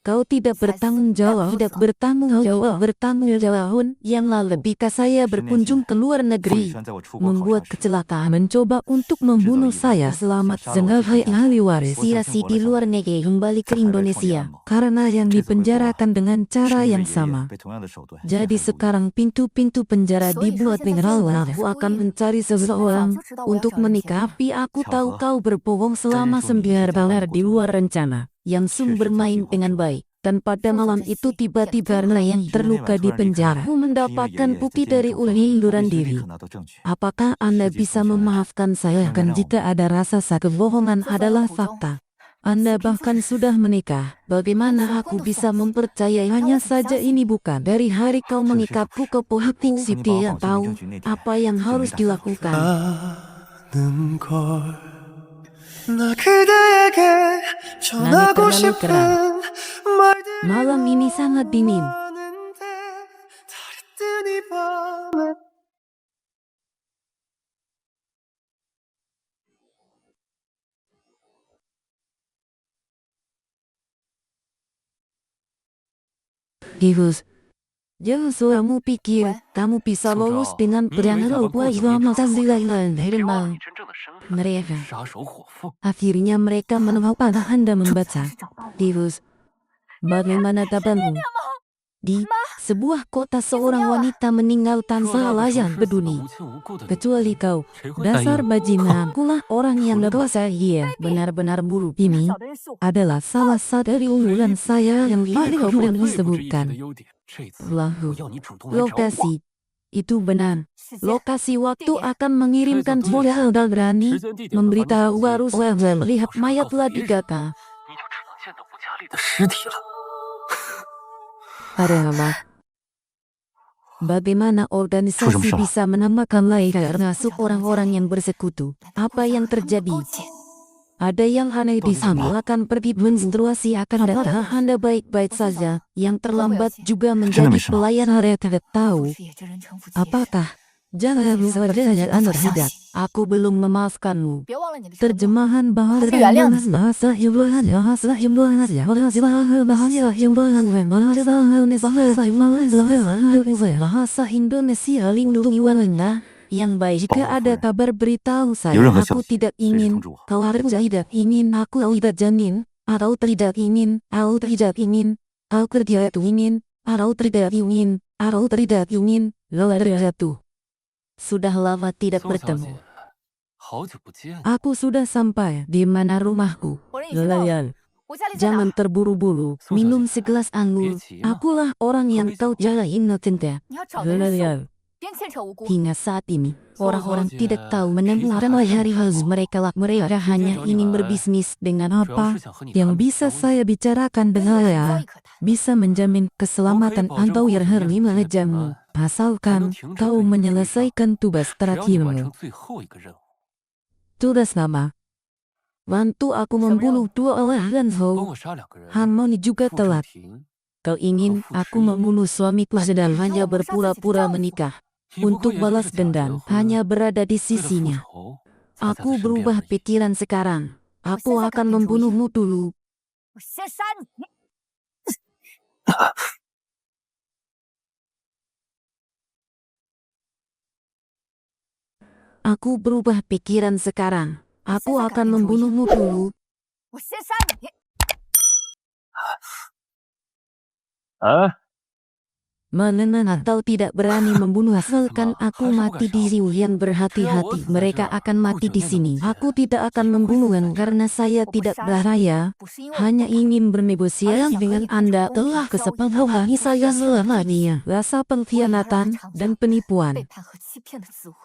Kau tidak bertanggung jawab. Tidak bertanggung jawab. Bertanggung jawab. Yang lalu ketika saya berkunjung ke luar
傅宇
negeri,
轩在我出国考
membuat
察时，
kecelakaan, mencoba untuk membunuh saya. Selamat Zenghai ahli waris. Siasi di luar negeri kembali ke Indonesia karena yang dipenjarakan dengan
是
cara
因为
yang
爷爷
sama.
被同样的手段陷害
Jadi
入狱。
sekarang pintu-pintu penjara
Soalnya
dibuat
saya
dengan
saja
aku
sudah
akan
tahu
mencari seseorang untuk menikah. Tapi aku tahu kau berbohong selama 9 bulan di luar rencana. Yang Sung bermain dengan baik. Dan pada malam itu tiba-tiba yang terluka di penjara. Aku mendapatkan bukti dari unduran
必须
diri.
立刻拿到证据。
Apakah Anda bisa memaafkan saya kan jika ada rasa kebohongan adalah fakta? Anda bahkan sudah menikah. Bagaimana aku bisa mempercayai hanya saja ini bukan dari hari kau mengikatku ke pohon Siti yang tahu apa yang harus dilakukan.
하는 걸. 나 그대에게 전하고
terlalu
싶은
keras.
말들이
Malam ini sangat dingin.
많은데 달이 뜨니 밤에
Givus. Jangan kamu pikir kamu bisa lolos dengan perjalanan gua ilmu tazilan dari
别忘了
mal.
你真正的身份。
Mereka
杀手伙夫，
akhirnya mereka menemukan Anda membaca. Givus. Bagaimana kabarmu? Di sebuah kota seorang wanita meninggal tanpa alasan peduli.
无亲无故的你，
Kecuali kau.
谁会担
Dasar
忧？
bajingan. Akulah orang yang berdosa. Iya, benar-benar buruk. Ini
小的人是我，
adalah salah satu dari unggulan saya yang
这
paling
可是我
belum
最不值一提的
disebutkan.
优点。这次
Lahu.
我要你主动来找我。
Lokasi. Itu benar.
时间
Lokasi waktu akan mengirimkan sebuah dan berani
时间、地点和环境
memberitahu
信息
harus melihat
要是
mayat
告诉
telah
别人
dikata.
你就只能见到吴佳丽的尸体了。
Ada apa? Bagaimana organisasi
Susah.
bisa menamakan lain termasuk orang-orang yang bersekutu? Apa yang terjadi?
勾结
Ada yang aneh di sana akan pergi menstruasi akan ada Anda baik-baik saja. Yang terlambat juga menjadi
Benar.
pelayan Anda tidak
不
tahu.
是也真人称呼结。
Apakah? Jangan saja Anda tidak. Aku belum memaafkanmu.
别忘了你的承诺。
Terjemahan bahasa
Yulian.
bahasa himpunan bahasa himpunan bahasa Indonesia lindungi warga yang baik. Jika ada kabar beritahu saya,
Yulian
aku
Xiao.
tidak
Saya
ingin.
ditunggu.
Kau harus tidak ingin aku tidak janin atau tidak ingin, atau tidak ingin, aku tidak ingin, atau tidak ingin, atau tidak ingin. Satu. Sudah lama tidak
宋小
bertemu.
姐，好久不见。
Aku sudah sampai di mana rumahku.
我人已经到了，
Lelayan,
吴佳丽在哪
jangan
儿？
terburu-buru. Minum segelas anggur. Akulah orang yang kau jangan ingatkan.
你要找的人是我，
Lelayan,
别牵扯无辜。
hingga saat ini orang-orang tidak tahu menemukan hari harus mereka hanya ingin berbisnis dengan
主要
apa
是想和你
yang
谈
bisa
交易
saya bicarakan dengan
交
ya
易可谈，
bisa menjamin keselamatan atau yang harus mengejarmu. Asalkan kau menyelesaikan tugas
只要你完
terakhirmu.
成最后一个任务，
Tugas nama. Bantu aku membunuh 2 orang
帮
Renzo.
我杀2个人。
Harmoni juga
傅正
telat.
廷，
Kau ingin aku membunuh suamiku sedang hanya berpura-pura menikah.
你不过
Untuk
也就
balas
是假结
dendam
婚，
hanya berada di
为了复
sisinya.
仇，才在他
Aku
身边
berubah
而已。
pikiran sekarang. Aku akan membunuhmu dulu.
我先杀你！
Aku berubah pikiran sekarang. Aku akan membunuhmu dulu.
我先杀你！
啊，
Menenang atau tidak berani membunuh asalkan aku mati di Riu yang berhati-hati. Mereka akan mati di sini. Aku tidak akan membunuhnya karena saya tidak berbahaya.
不是因为
Hanya ingin bernegosiasi dengan Anda telah kesepakatan saya selamanya. Rasa pengkhianatan dan
背
penipuan.
叛和欺骗的滋味。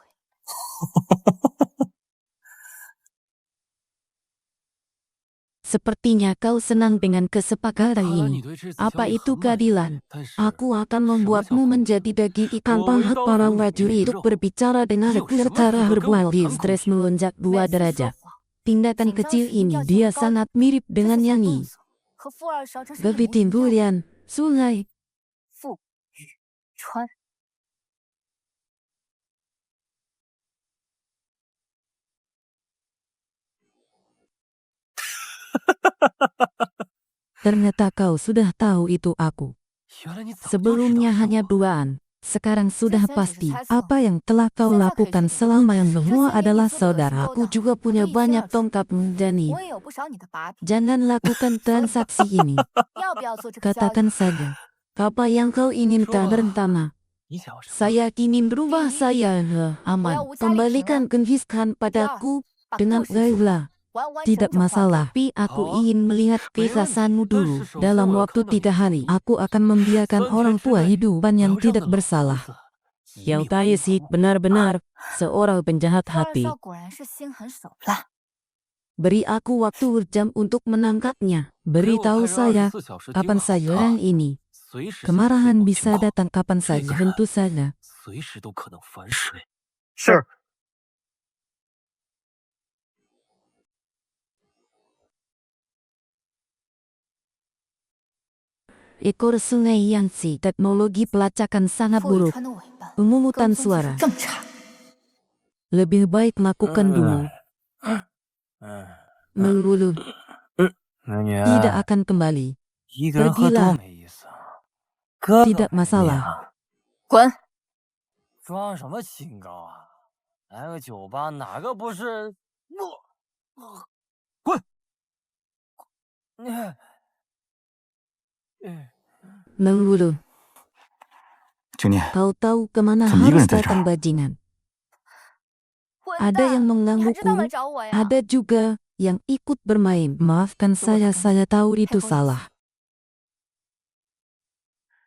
Sepertinya kau senang dengan kesepakatan
看来你
ini.
对这次
Apa
交易
itu
很满意
keadilan?
但是
Aku akan membuatmu menjadi daging ikan pahat para prajurit untuk berbicara dengan cara berbalik. Stres melonjak 2 derajat. Tindakan kecil ini dia sangat mirip dengan Yangi.
和傅二少这是一模
Tapi
一样。
timbulan sungai.
傅雨川，
Ternyata kau sudah tahu itu aku.
原来你早就知道
Sebelumnya
是
hanya
我
dugaan. Sekarang sudah pasti apa yang telah kau lakukan selama yang semua adalah saudara. Aku juga punya banyak tongkat menjani.
我也有不少你的把柄。
Jangan lakukan transaksi ini.
要不要做这个交易？
Katakan saja. Apa yang kau inginkan berencana?
你想要什么？
Saya ingin berubah saya aman. Kembalikan keniskan padaku
把
dengan
故事
Laila.
完完整
Tidak
整画
masalah. Tapi aku ingin melihat keikhlasanmu dulu. Dalam waktu 3 hari, aku akan membiarkan orang tua hidupan yang tidak bersalah. Yang Taisik benar-benar seorang penjahat
傅二
hati.
少果然是心狠手辣。
Beri aku waktu berjam untuk menangkapnya.
给我
Beritahu
派人
saya
24小时盯
kapan
好
saja
他
orang ini.
随时
Kemarahan
向
bisa
情况
datang kapan saja, tentu saja.
随时都可能反水。
是。
Ekor sungai Yangtze, teknologi pelacakan sangat
傅雨
buruk.
川的尾巴
Pemungutan
跟踪技术
suara.
更差。
Lebih baik lakukan dulu.
嗯，
Melulu
美女，
tidak akan kembali.
一个人喝
Pergilah
多没意思啊。哥哥
Tidak
陪你
masalah.
啊
滚！
装什么清高啊？来个酒吧，哪个不是？滚！你，
Melulu.
青年，
Kau tahu kemana
Kamu
harus
juga
datang
tidak.
bajingan.
混
Ada
蛋！
yang
你还知道来
menggangguku.
找我呀？
Ada juga yang ikut bermain. Maafkan saya tahu itu salah.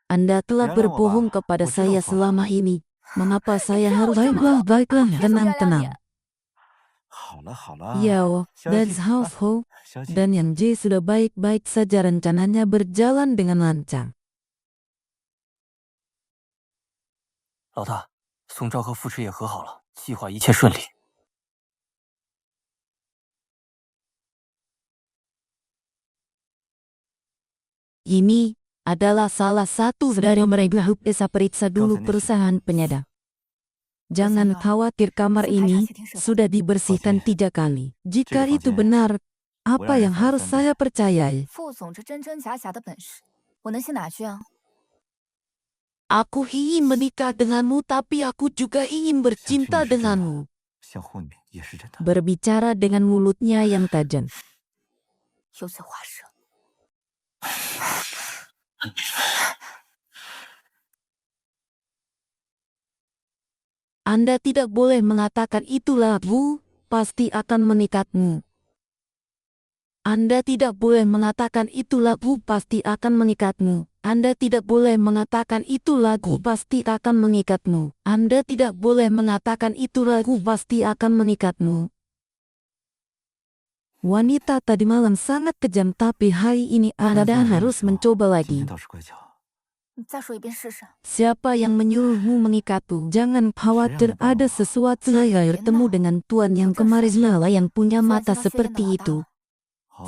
Anda telah
Biarlah,
berbohong
Wabah.
kepada
Wajib
saya
apa?
selama ini. Mengapa saya
Kenapa
harus
kamu
baiklah, baiklah,
你是不是
tenang,
要
tenang.
亮眼？
好了好了，
Yao,
消
that's
气
household.
消气。
Dan yang J sudah baik-baik saja rencananya berjalan dengan lancar.
老大，宋昭和傅池也和好了，计划一切顺利。
Ini adalah salah satu dari mereka bisa periksa dulu perusahaan penyadap. Jangan khawatir, kamar ini sudah dibersihkan 3 kali. Jika itu benar, apa yang harus saya percayai?
傅总这真真假假的本事，我能信哪句啊？
Aku ingin menikah denganmu, tapi aku juga ingin bercinta denganmu.
像混饼也是真的。
Berbicara dengan mulutnya yang tajam.
油嘴滑舌。
Anda tidak boleh mengatakan itulah Bu, pasti akan mengikat-mu. Anda tidak boleh mengatakan itulah Bu, pasti akan mengikat-mu. Anda tidak boleh mengatakan itulah Bu, pasti akan mengikatmu. Anda tidak boleh mengatakan itulah Bu, pasti akan mengikatmu. Wanita tadi malam sangat kejam, tapi hari ini Anda harus mencoba
今
lagi.
天倒是乖巧，
你再说一遍试试。
Siapa yang menyuruhmu mengikatku? Jangan khawatir, ada sesuatu. Saya bertemu dengan tuan yang kemarin yang punya mata seperti itu.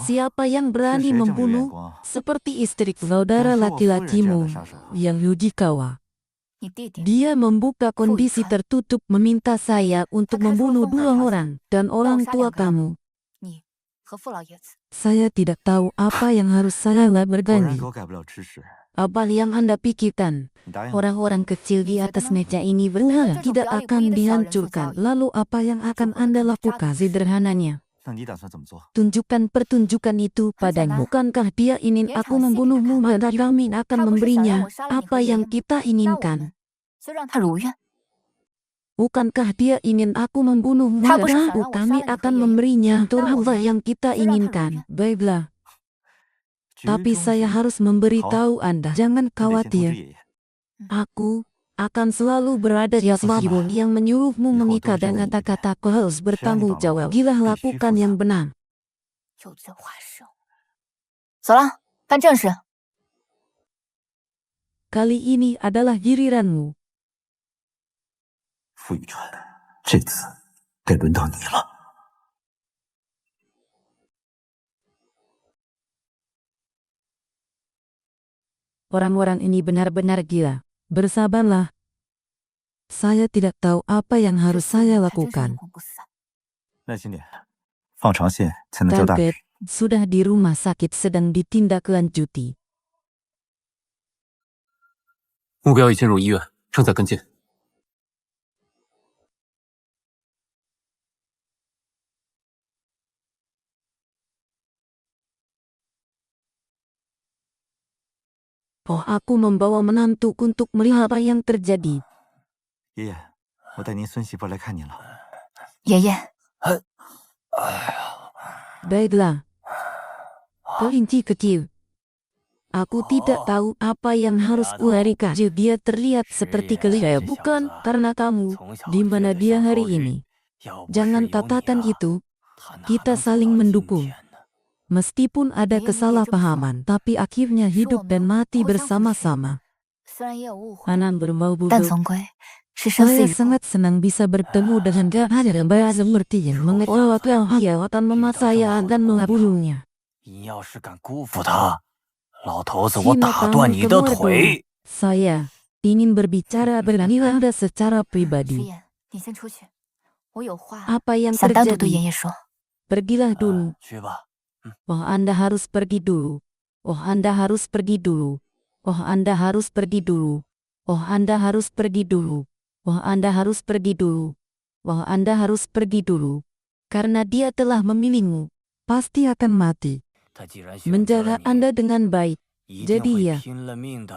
Siapa yang berani membunuh? Seperti istri saudara laki-lakimu, yang Yujikawa.
你弟弟
Dia membuka kondisi tertutup meminta saya untuk membunuh 2 orang dan orang tua kamu.
你和傅老爷子，
Saya tidak tahu apa yang harus saya
果然
berganti.
狗改不了吃屎。
Apa yang Anda pikirkan?
你答应我，
Orang-orang kecil di atas meja ini benar tidak akan dihancurkan. Lalu apa yang akan Anda lakukan? Sederhananya,
那你打算怎么做？
tunjukkan pertunjukan itu padanya. Bukankah dia ingin aku membunuhmu? Maka kami akan memberinya apa yang kita
那我
inginkan.
们就让他如愿。
Bukankah dia ingin aku membunuhmu?
Aku
Maka
sekarang
kami
usaha
akan
yang
memberinya
Nah,
apa yang kita inginkan. Baiklah, tapi saya harus memberitahu Anda, jangan
你得先通知
khawatir.
爷爷。
Aku akan selalu berada di meskipun yang menyuruhmu mengikat dan kata-kata kau harus bertanggung jawab. Gila, lakukan yang benar.
有罪化生。走了，办正事。
Kali ini adalah giliranmu.
傅雨川，这次该轮到你了。
Orang-orang ini benar-benar gila. Bersabarlah. Saya tidak tahu apa yang harus saya
还真是
lakukan.
阴魂不散。
耐心点，放长线才能交大
Target
事。
sudah di rumah sakit sedang ditindaklanjuti.
目标已进入医院，正在跟进。
Oh, aku membawa menantu untuk melihat apa yang terjadi.
爷爷，我带您孙媳妇来看您了。
爷爷，
Baiklah. Kelinci kecil. Aku tidak tahu apa yang harus kularikan. Dia terlihat seperti kelinci. Bukan karena kamu. Di mana dia hari ini? Jangan katakan itu. Kita saling mendukung. Meskipun ada kesalahpahaman, tapi akhirnya hidup dan mati bersama-sama.
虽然也有误会，
Anak berbau
但
buruk.
总归是生死
Saya
与共。
sangat senang bisa bertemu dengan dia dan bahasa seperti yang mengetahui dia akan memasaya dan membunuhnya.
你要是敢辜负他，老头子
Cina kamu keluar. Saya ingin berbicara beranilah ada secara
飞
pribadi.
燕，你先出去，我有话
Apa yang
想单独对爷
terjadi?
爷说。
Pergilah dulu.
去吧。
Oh, Anda harus pergi dulu. Oh, Anda harus pergi dulu. Oh, Anda harus pergi dulu. Oh, Anda harus pergi dulu. Oh, Anda harus pergi dulu. Oh, Anda harus pergi dulu. Karena dia telah memilihmu, pasti akan mati.
他既然选择
Menjaga
了
Anda
你，
dengan baik.
一定
Jadi
会
ya,
拼了命的。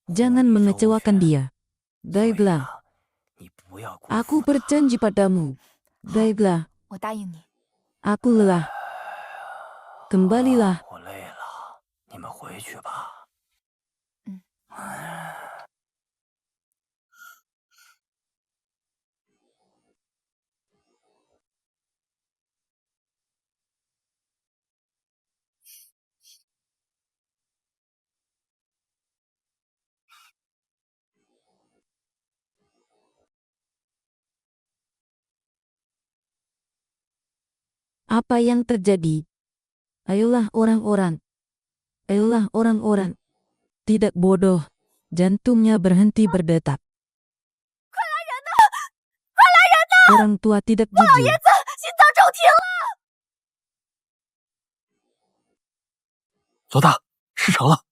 jangan mengecewakan dia.
所以
Baiklah,
啊，你不要辜
aku
负他。
berjanji padamu. Baiklah,
我答应你。
aku lelah. Kembalilah.
我累了，你们回去吧。
Apa yang terjadi? Ayolah orang-orang. Ayolah orang-orang. Tidak bodoh. Jantungnya berhenti berdetak. Orang tua tidak jujur.
心脏骤停了。
老大，事成了。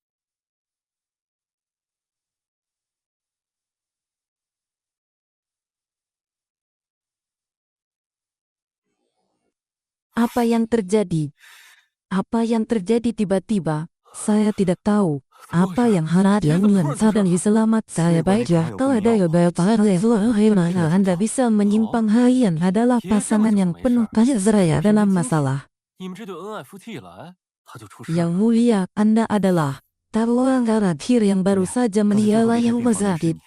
Apa yang terjadi? Apa yang terjadi tiba-tiba? Saya tidak tahu. Apa yang harus dilakukan dan selamat saya baik ya. Kalau ada bagaimana Anda bisa menyimpang harian adalah pasangan yang penuh kasih sayang dalam masalah.
你们这对恩爱夫妻一来，他就出事。
Yang mulia, Anda adalah taruhan terakhir yang baru saja meninggal yang sakit.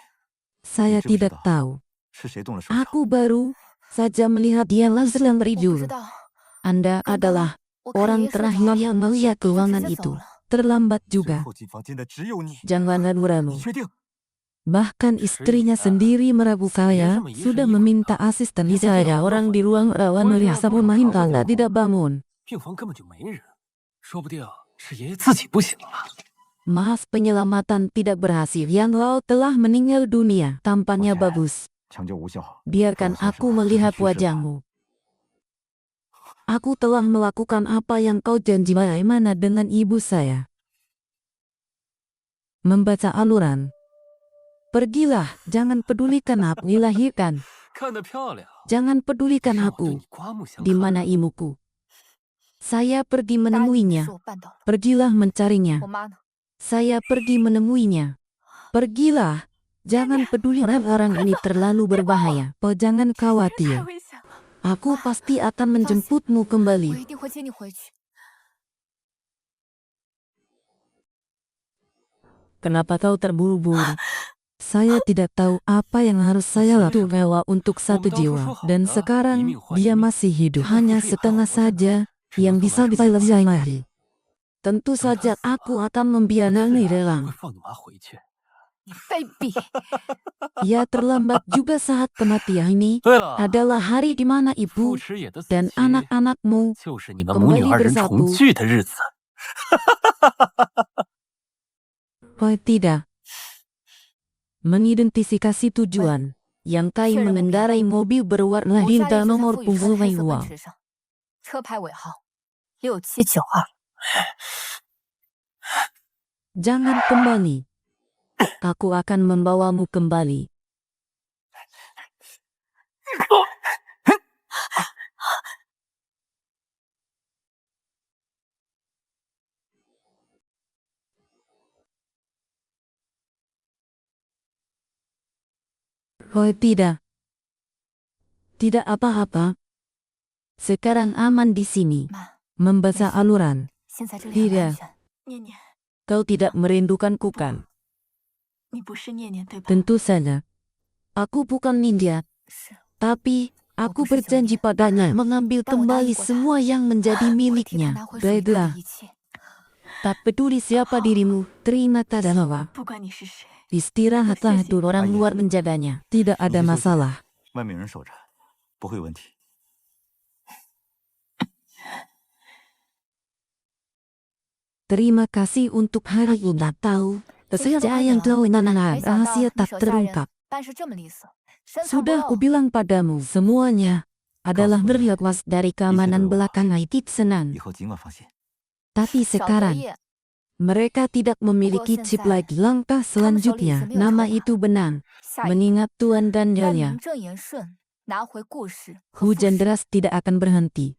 Saya tidak tahu.
是谁动了手脚？
Aku baru saja melihat dia sedang
我不知
tidur.
道，
Anda
刚刚
adalah
我看爷
orang
爷睡
terakhir
着了
yang melihat
他直
ruangan
接走
itu.
了。
terlambat
最
juga.
后进房间的只有你，
Jangan ragu-ragu.
你确定？
Bahkan istrinya sendiri meragu saya, sudah meminta asisten saya orang di ruang rawat melihat saya main tangga tidak bangun.
病房根本就没人，说不定是爷爷自己不行了。
Maaf penyelamatan tidak berhasil. Yang Lao telah meninggal dunia. Tampannya bagus.
抢救无效，
Biarkan aku melihat wajahmu. Aku telah melakukan apa yang kau janji bagaimana dengan ibu saya. Membaca aluran. Pergilah, jangan pedulikan aku dilahirkan.
看得漂亮，
Jangan pedulikan
让我对
aku.
你刮目相
Di
看。
mana ibuku? Saya pergi
答应你
menemuinya.
是我办到了。
Pergilah mencarinya.
我妈呢？
Saya pergi menemuinya. Pergilah. Jangan peduli orang ini terlalu berbahaya. Oh, jangan
太
khawatir.
危险了，
Aku pasti akan menjemputmu
我
kembali.
一定会接你回去。
Kenapa kau terburu-buru? Saya tidak tahu apa yang harus saya lakukan untuk satu jiwa. Dan sekarang, dia masih hidup. Hanya setengah saja yang bisa dilayani. Tentu saja aku akan membiarkan di
会
dalam.
放你妈回去。
你卑鄙！
Ya terlambat juga saat kematian ini
对了，
adalah hari di mana
傅
ibu
迟野的死
dan
期
anak-anakmu
就是你们母女二人重聚的日子。
oh, tidak mengidentifikasi tujuan. Yang Kai mengendarai mobil berwarna
我家
hinta
也是在
nomor
傅雨山
punggung
黑色奔
mewah.
驰上，车牌尾号6792。
Jangan kembali. Aku akan membawamu kembali. Oh, tidak. Tidak apa-apa. Sekarang aman di sini.
妈，
Membaca aluran.
现在这里很
Tidak.
安全。念念，
Kau tidak merindukanku kan?
你不是念念对吧？
Tentu saja. Aku bukan ninja.
是，
Tapi, aku berjanji padanya mengambil
但我答
kembali
应过他，
semua yang menjadi
我会替他
miliknya.
拿回属于他
Baiklah,
的一切。
tak peduli siapa dirimu, terima tadawa.
不管你是谁，
Istirahatlah dulu orang
Ayah.
luar menjaganya. Tidak ada
Begitu,
masalah.
外面有人守着，不会有问题。
Terima kasih untuk hari ulang tahun. Saya yang tahu nana
没想到
rahasia
你
tak
手下人
terungkap.
办事这么利索，深藏不
Sudah
露。
kubilang padamu, semuanya adalah
Kau sudah.
berlihat dari keamanan
Isi
belakang Aitit
以
Senan.
后尽管放心。
Tapi
小得
sekarang,
意，
mereka tidak memiliki
Gua
chip
sensai.
lagi. Langkah selanjutnya,
Kamu
nama
solid,
itu benar.
下一步
Mengingat Tuan dan
让
Nyonya,
名正言顺拿回故事和
hujan
复仇
deras tidak akan berhenti.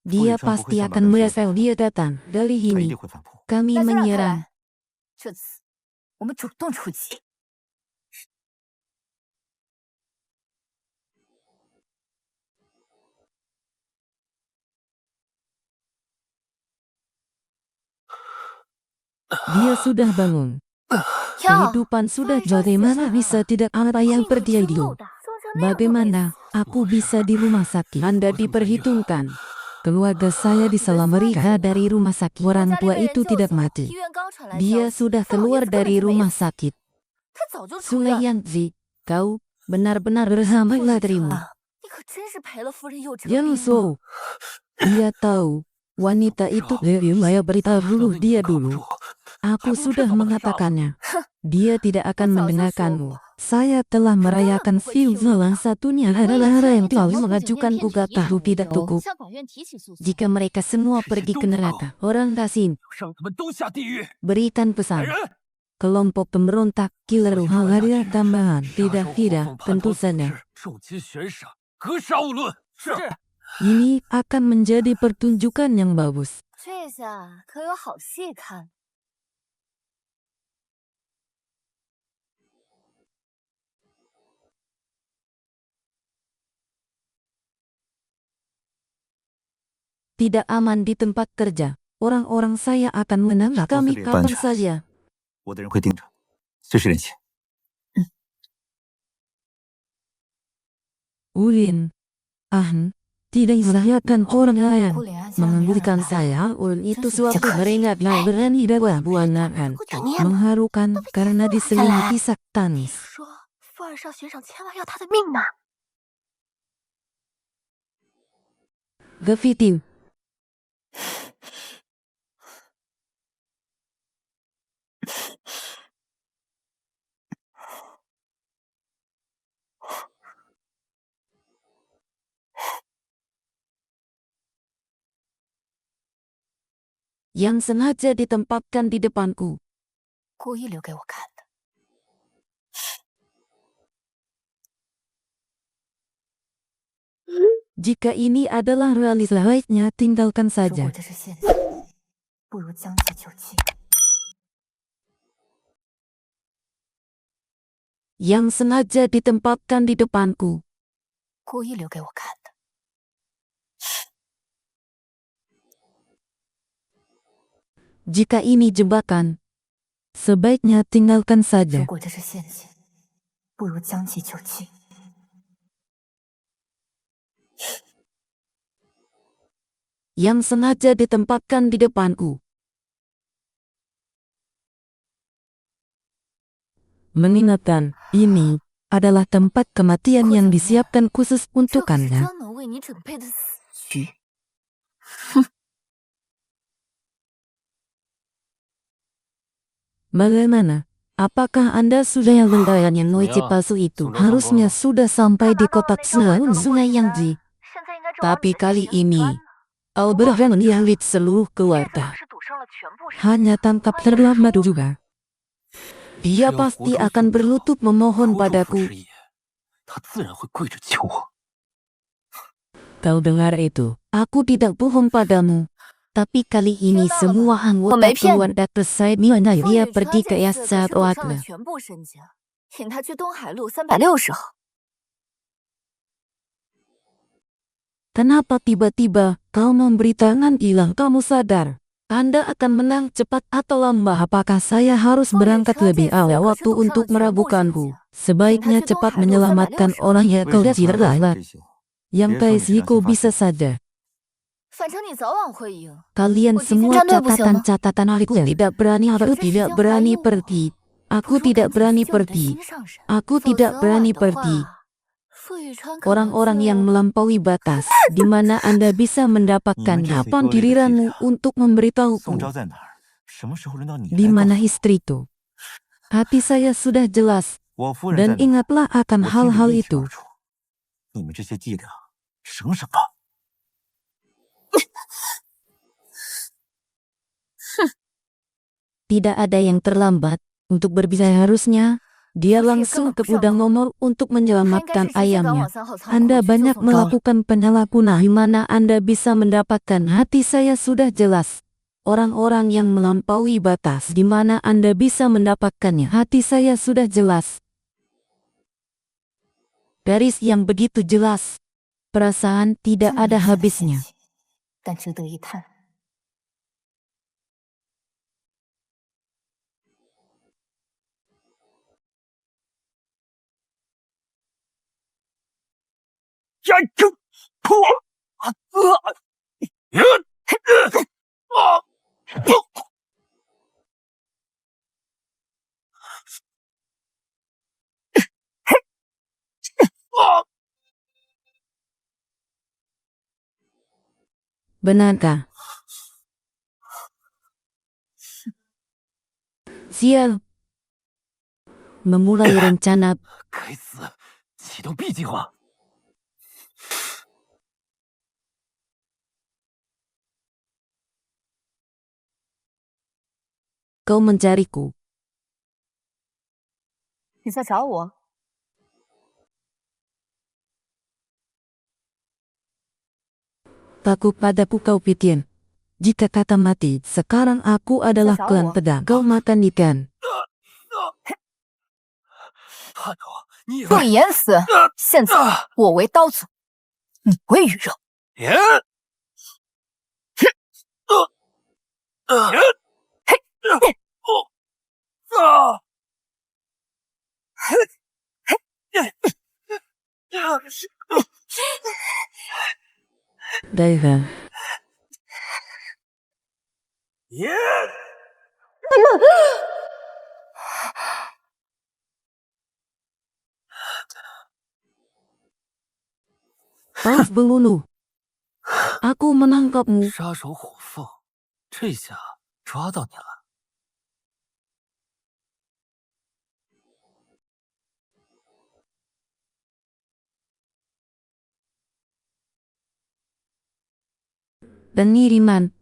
Dia
Fujian
pasti
bukan
akan
sama
merasa dia datang. Dari
他一
ini,
定会反扑。
kami
那就让他
menyerang.
来。这次我们主动出击。
Dia sudah bangun.
哟，
Kehidupan sudah bagaimana bisa tidak apa yang terjadi? Bagaimana aku bisa di rumah sakit? Anda diperhitungkan. Keluarga saya diselamatkan dari rumah sakit. Orang tua itu tidak mati.
医院刚传来消
Dia
息，
sudah
但我
keluar
儿子根本
dari
就没
rumah
死
sakit.
他早就出院了。
Sulayanzi, kau benar-benar bersahabatlah darimu.
你可真是赔了夫人又折
Yang
兵啊。
so, dia tahu wanita itu saya beritahu dia
靠不
dulu.
住，
Aku sudah mengatakannya. Dia tidak akan
Kau
mendengarkanmu.
tahu
Saya telah merayakan film salah satunya adalah orang yang telah mengajukan gugatan tidak cukup.
向法院提起诉讼。
Jika mereka semua pergi ke neraka, orang Dasin
让他们都下地狱！
berikan
来
pesan.
人，
Kelompok pemberontak killer hadiah tambahan.
杀手
Tidak,
火凤叛
tentu
逃此
saja.
事，重金悬赏，格杀勿论。是。
Ini akan menjadi pertunjukan yang bagus.
这下可有好戏看。
Tidak aman di tempat kerja. Orang-orang saya akan menangkap kami kapan saja.
我的人会盯着，随时联系。
Ulin, Ahn, Tidak membahayakan orang lain.
顾脸安家
Mengambilkan
让人
saya, ulun itu
Terus
suatu
cekal.
meringatlah berani dakwah buanaan. Mengharukan karena diselingkuhi sak tangis.
说富尔少学长千万要他的命呢。
Gefitim. Yang sengaja ditempatkan di depanku.
故意留给我看的。
Jika ini adalah realisasinya, tinggalkan
如果
saja.
这是陷阱，不如将计就计。
Yang sengaja ditempatkan di depanku.
故意留给我看的。
Jika ini jebakan, sebaiknya tinggalkan
如
saja.
果这是陷阱，不如将计就计。
Yang sengaja ditempatkan di depanku. Mengingatkan, ini adalah tempat kematian yang disiapkan khusus
这可是
untukannya.
专门为你准备的死局。
Bagaimana? Apakah Anda sudah menggayan yang noise
Ya,
palsu itu?
sudah
Harusnya
sampai.
sudah sampai di kotak sungai Yangji.
现在应该
Tapi kali ini, Albert melihat seluruh keluarga.
是堵上了全部
Hanya tangkap terlambat juga. Dia pasti akan berlutut memohon
活捉
padaku.
傅师爷，他自然会跪着求我。
Kau dengar itu? Aku tidak bohong padamu. Tapi kali ini semua anggota
Mepian.
keluarga selesai mengenai
傅
dia
宇
pergi
川
ke
这次可
Yasat
是赌上了
Oatla.
全部身家，引他去东海路360号。
Kenapa tiba-tiba kau memberi tangan hilang? Kamu sadar? Anda akan menang cepat atau lambat. Apakah saya harus berangkat lebih awal waktu untuk meragukanku? Sebaiknya cepat menyelamatkan orang yang kau tidak lalat. Yang resiko bisa saja.
反正你早晚会赢。
Kalian
Oh,
semua
dikenal tuh, Busiano.
catatan aku tidak berani. Aku tidak berani pergi. Aku tidak berani pergi. Aku tidak berani pergi. Orang-orang yang melampaui batas, di mana Anda bisa mendapatkan kapan giliranmu untuk
宋
memberitahuku
昭在哪儿？什么时候轮到你
di
来
mana
告诉
istriku. Hati saya sudah jelas
我夫人
dan
在哪儿？
ingatlah
我
akan
心里
hal-hal
一清
itu.
二楚。你们这些伎俩，省省吧。
Tidak ada yang terlambat untuk berbicara. Harusnya dia langsung ke gudang nomor untuk menyelamatkan ayamnya. Anda banyak melakukan penyalahgunaan di mana Anda bisa mendapatkan. Hati saya sudah jelas. Orang-orang yang melampaui batas di mana Anda bisa mendapatkannya. Hati saya sudah jelas. Garis yang begitu jelas. Perasaan tidak ada habisnya.
但值得一探。
呀就噗啊
Benarkah? Sial. Memulai rencana.
该死，启动 B 计划。
Kau mencariku.
你在找我？
Takut padaku kau pikir. Jika kata mati, sekarang aku adalah klan pedang. Kau makan ikan.
汉头，你以
不
为？
以言死。现在我为刀俎，你为鱼肉。
耶！
Daiha.
耶！
Paus Belulu. Aku menangkapmu.
杀手虎凤，这下抓到你了。
Pengiriman.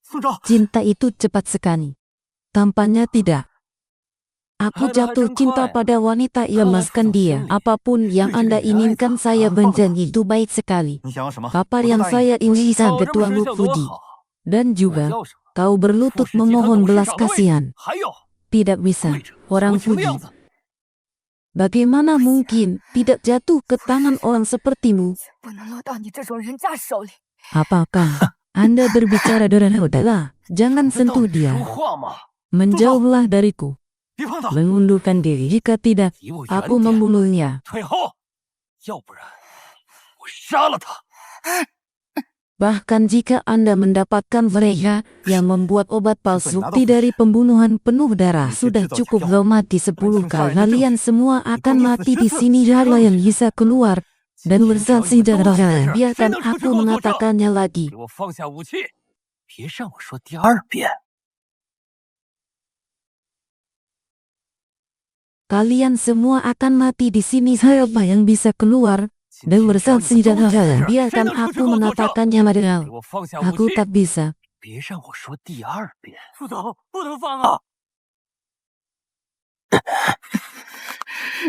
宋昭，
Cinta itu cepat sekali. Tampaknya tidak. Aku jatuh cinta pada wanita yang memaskan dia. Apapun yang Anda inginkan saya berjanji itu baik sekali.
你想要什么？
Apa yang saya ingin
早这么
Ketua
学校多
Lupudi.
好，
Dan
我
juga
要什么？
kau
副
berlutut
使集团
memohon
董事
belas
长的位置
kasihan.
还有
Tidak bisa.
位置，
Orang
什么
Fuji.
样子？
Bagaimana mungkin tidak jatuh ke tangan orang sepertimu?
不能落到你这种人渣手里。
Apakah Anda berbicara dengan udahlah? Jangan
这到
sentuh
底说
dia.
话吗？
Menjauhlah dariku.
别碰他，
Mengundurkan diri. Jika tidak,
离我远
aku
点，
membunuhnya.
退后，要不然我杀了他。
Bahkan jika Anda mendapatkan mereka yang membuat obat palsu dari pembunuhan penuh darah sudah cukup kau mati 10 kali. Kalian semua akan mati di sini. Jala yang bisa keluar dan bersaksi darah. Biarkan aku mengatakannya lagi.
给我放下武器，别让我说第二遍。
Kalian semua akan mati di sini. Siapa yang bisa keluar dan bersaksi darah? Biarkan aku mengatakannya padahal
给我放下武
aku
器，
tak bisa.
别让我说第二遍。副总，不能放啊！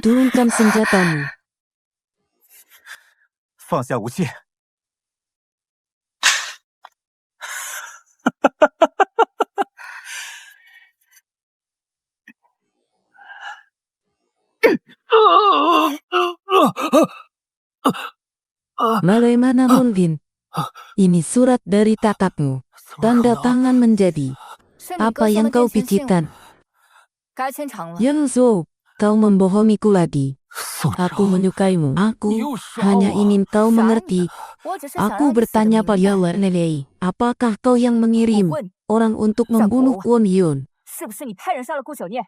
Turunkan senjatamu.
放下武器。
Bagaimana mungkin? Ini surat dari kakakmu.
怎么可
Tanda
能？
tangan menjadi
是你
apa
哥送
yang
的
kau
电线信物
pikirkan.
该签场了。
Yang so, kau membohongiku lagi.
宋
Aku
昭，
menyukaimu.
你
Aku
又耍
hanya
我？
ingin kau
傻你
mengerti.
我只是想让
Aku
你死得
bertanya
明
pada
白
Warnelei, apakah kau yang
我
mengirim
问
orang untuk
让
membunuh
国
Won Yun?
是不是你派人杀了顾九念？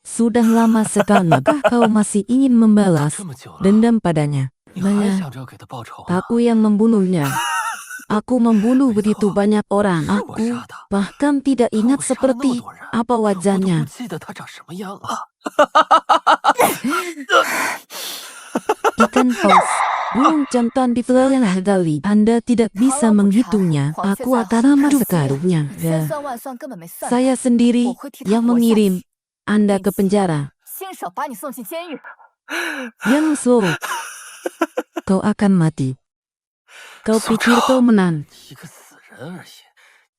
Sudah lama sekali kau masih ingin membalas
这么久了，
dendam padanya.
你还
Banyak
想着要给他报仇啊？
aku yang membunuhnya. Aku membunuh begitu banyak orang.
是我
Aku
杀的。
bahkan tidak
我
ingat
杀了那么
seperti
多人，
apa
我都
wajahnya.
不记得他长什么样了。
Ikan paus. Belum jantan dipelihara kali. Anda tidak bisa menghitungnya. Aku akan amat sekarungnya.
千算万算根本没算。
Saya sendiri
我会替他
yang
活下
mengirim
去，
Anda ke penjara.
亲手把你送进监狱。
Yang so, kau akan mati. Kau pikir kau menang.
一个死人而已，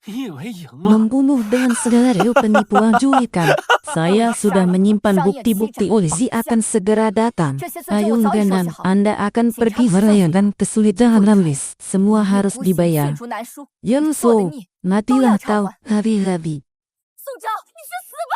你以为赢了？
Membunuh dengan segala penipuan culikan. Saya sudah menyimpan bukti-bukti. Polisi akan segera datang. Ayo dengan Anda akan pergi merayakan kesulitan habis. Semua harus
无形
dibayar.
罄竹难书。
Yang
做的
so,
逆，
matilah
都要偿
kau
还。
hari-hari.
宋昭，你去死吧！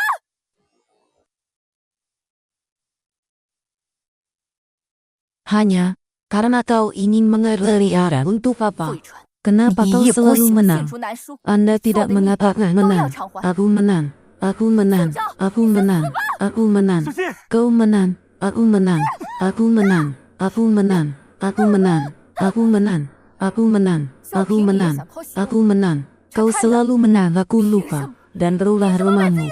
Hanya karena kau ingin mengelari untuk
傅
apa?
雨川，
Kenapa
你
kau
一意孤
selalu
行，罄
menang?
竹难书。
Anda tidak
做的逆，
mengatakan
都要
menang.
偿还。
Aku menang. Aku menang. Aku menang. Aku menang.
小心！
Kau menang. Aku menang. Aku menang. Aku menang. Aku menang. Aku menang. Aku menang.
小
Aku
平你也
menang.
想剖析
Aku menang. Kau selalu menang. Aku lupa. Dan berulah rumahmu.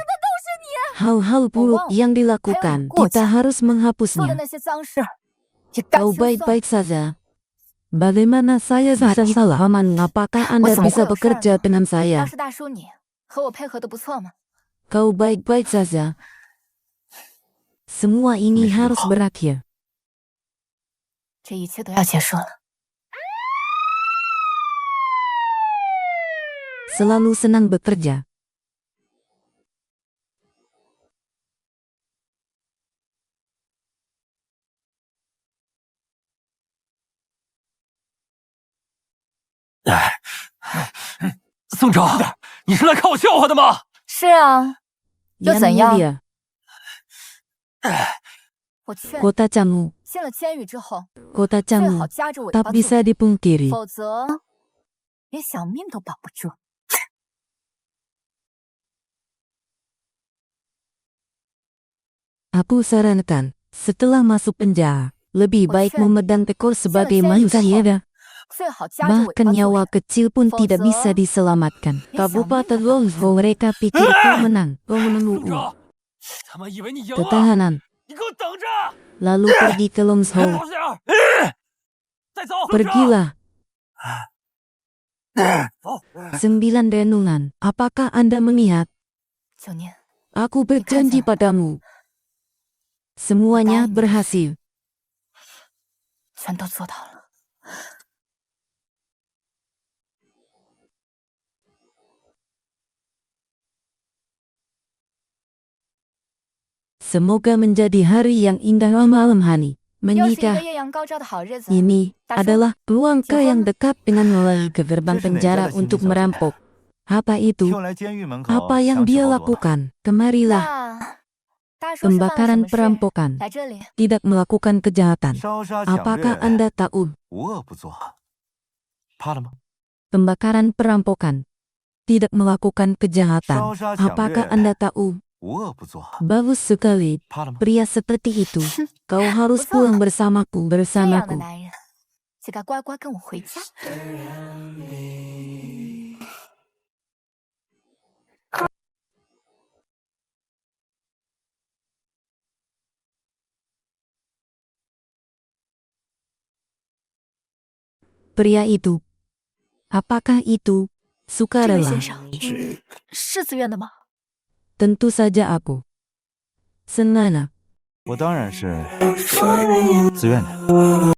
Hal-hal buruk yang dilakukan, kita harus
做的
menghapusnya.
那些脏事，也该
Kau
清算。
baik-baik saja. Bagaimana saya bisa salah? Paman, apakah Anda
Wah,
bisa
semoga
bekerja
besar.
dengan
当
saya?
时大叔你和我配合的不错嘛。
Kau baik-baik saja. Semua ini harus berakhir.
这一切都要结束了。
Selalu senang bekerja.
“宋昭，你是来看我笑话的吗？
是啊，又
Yang
怎样？
mulia,
我劝
kota Canggu,
进了监狱之后，
kota
最
Canggu
好夹着尾巴
tak
做
bisa
人，
dipungkiri.
否则连小命都保不住。
Aku sarankan, setelah masuk penjara, lebih baik
Oke.
memedang tekor sebagai
Selesai
manusia.
最好夹着尾巴
Bahkan
做
nyawa
人。
kecil pun
Foto.
tidak bisa diselamatkan.
Ya,
Kabupaten
sama.
Wolfo mereka pikir kau menang. Kau
省
menunggu.
长，他们以为你赢了，
Ketahanan.
你给我等着！
Lalu pergi ke Longshou.
老实点儿，再走，
Pergilah.
走。
9 renungan. Apakah Anda melihat?
9年，
Aku berjanji padamu. Semuanya
答应你。
berhasil.
全都做到了。
Semoga menjadi hari yang indah malam hari.
又是一个
Menikah
艳阳高照的好日子。
ini
Tak
adalah peluangkah
Jangan.
yang dekat dengan melalui ke gerbang
这是哪家
penjara
的新
untuk
小姐
merampok. Apa itu?
又来监狱门口
Apa yang
想起
dia
好多了
lakukan? Kemarilah.
那大叔是犯了什
Pembakaran
么事？
perampokan.
来这里，
Tidak melakukan kejahatan.
烧杀抢
Apakah
掠，
Anda tahu?
无恶不作，怕了吗？
Pembakaran perampokan. Tidak melakukan kejahatan.
烧杀抢
Apakah
掠，
Anda tahu?
无恶不作，
Bagus sekali.
怕了吗？
Pria seperti itu. Kau harus
Betul.
pulang bersamaku.
这样的
Bersamaku.
男人就该乖乖跟我回家。
Pria itu. Apakah itu
这位
sukarela?
先生是自愿的吗？
Tentu saja aku. Senang.
我当然是自愿的。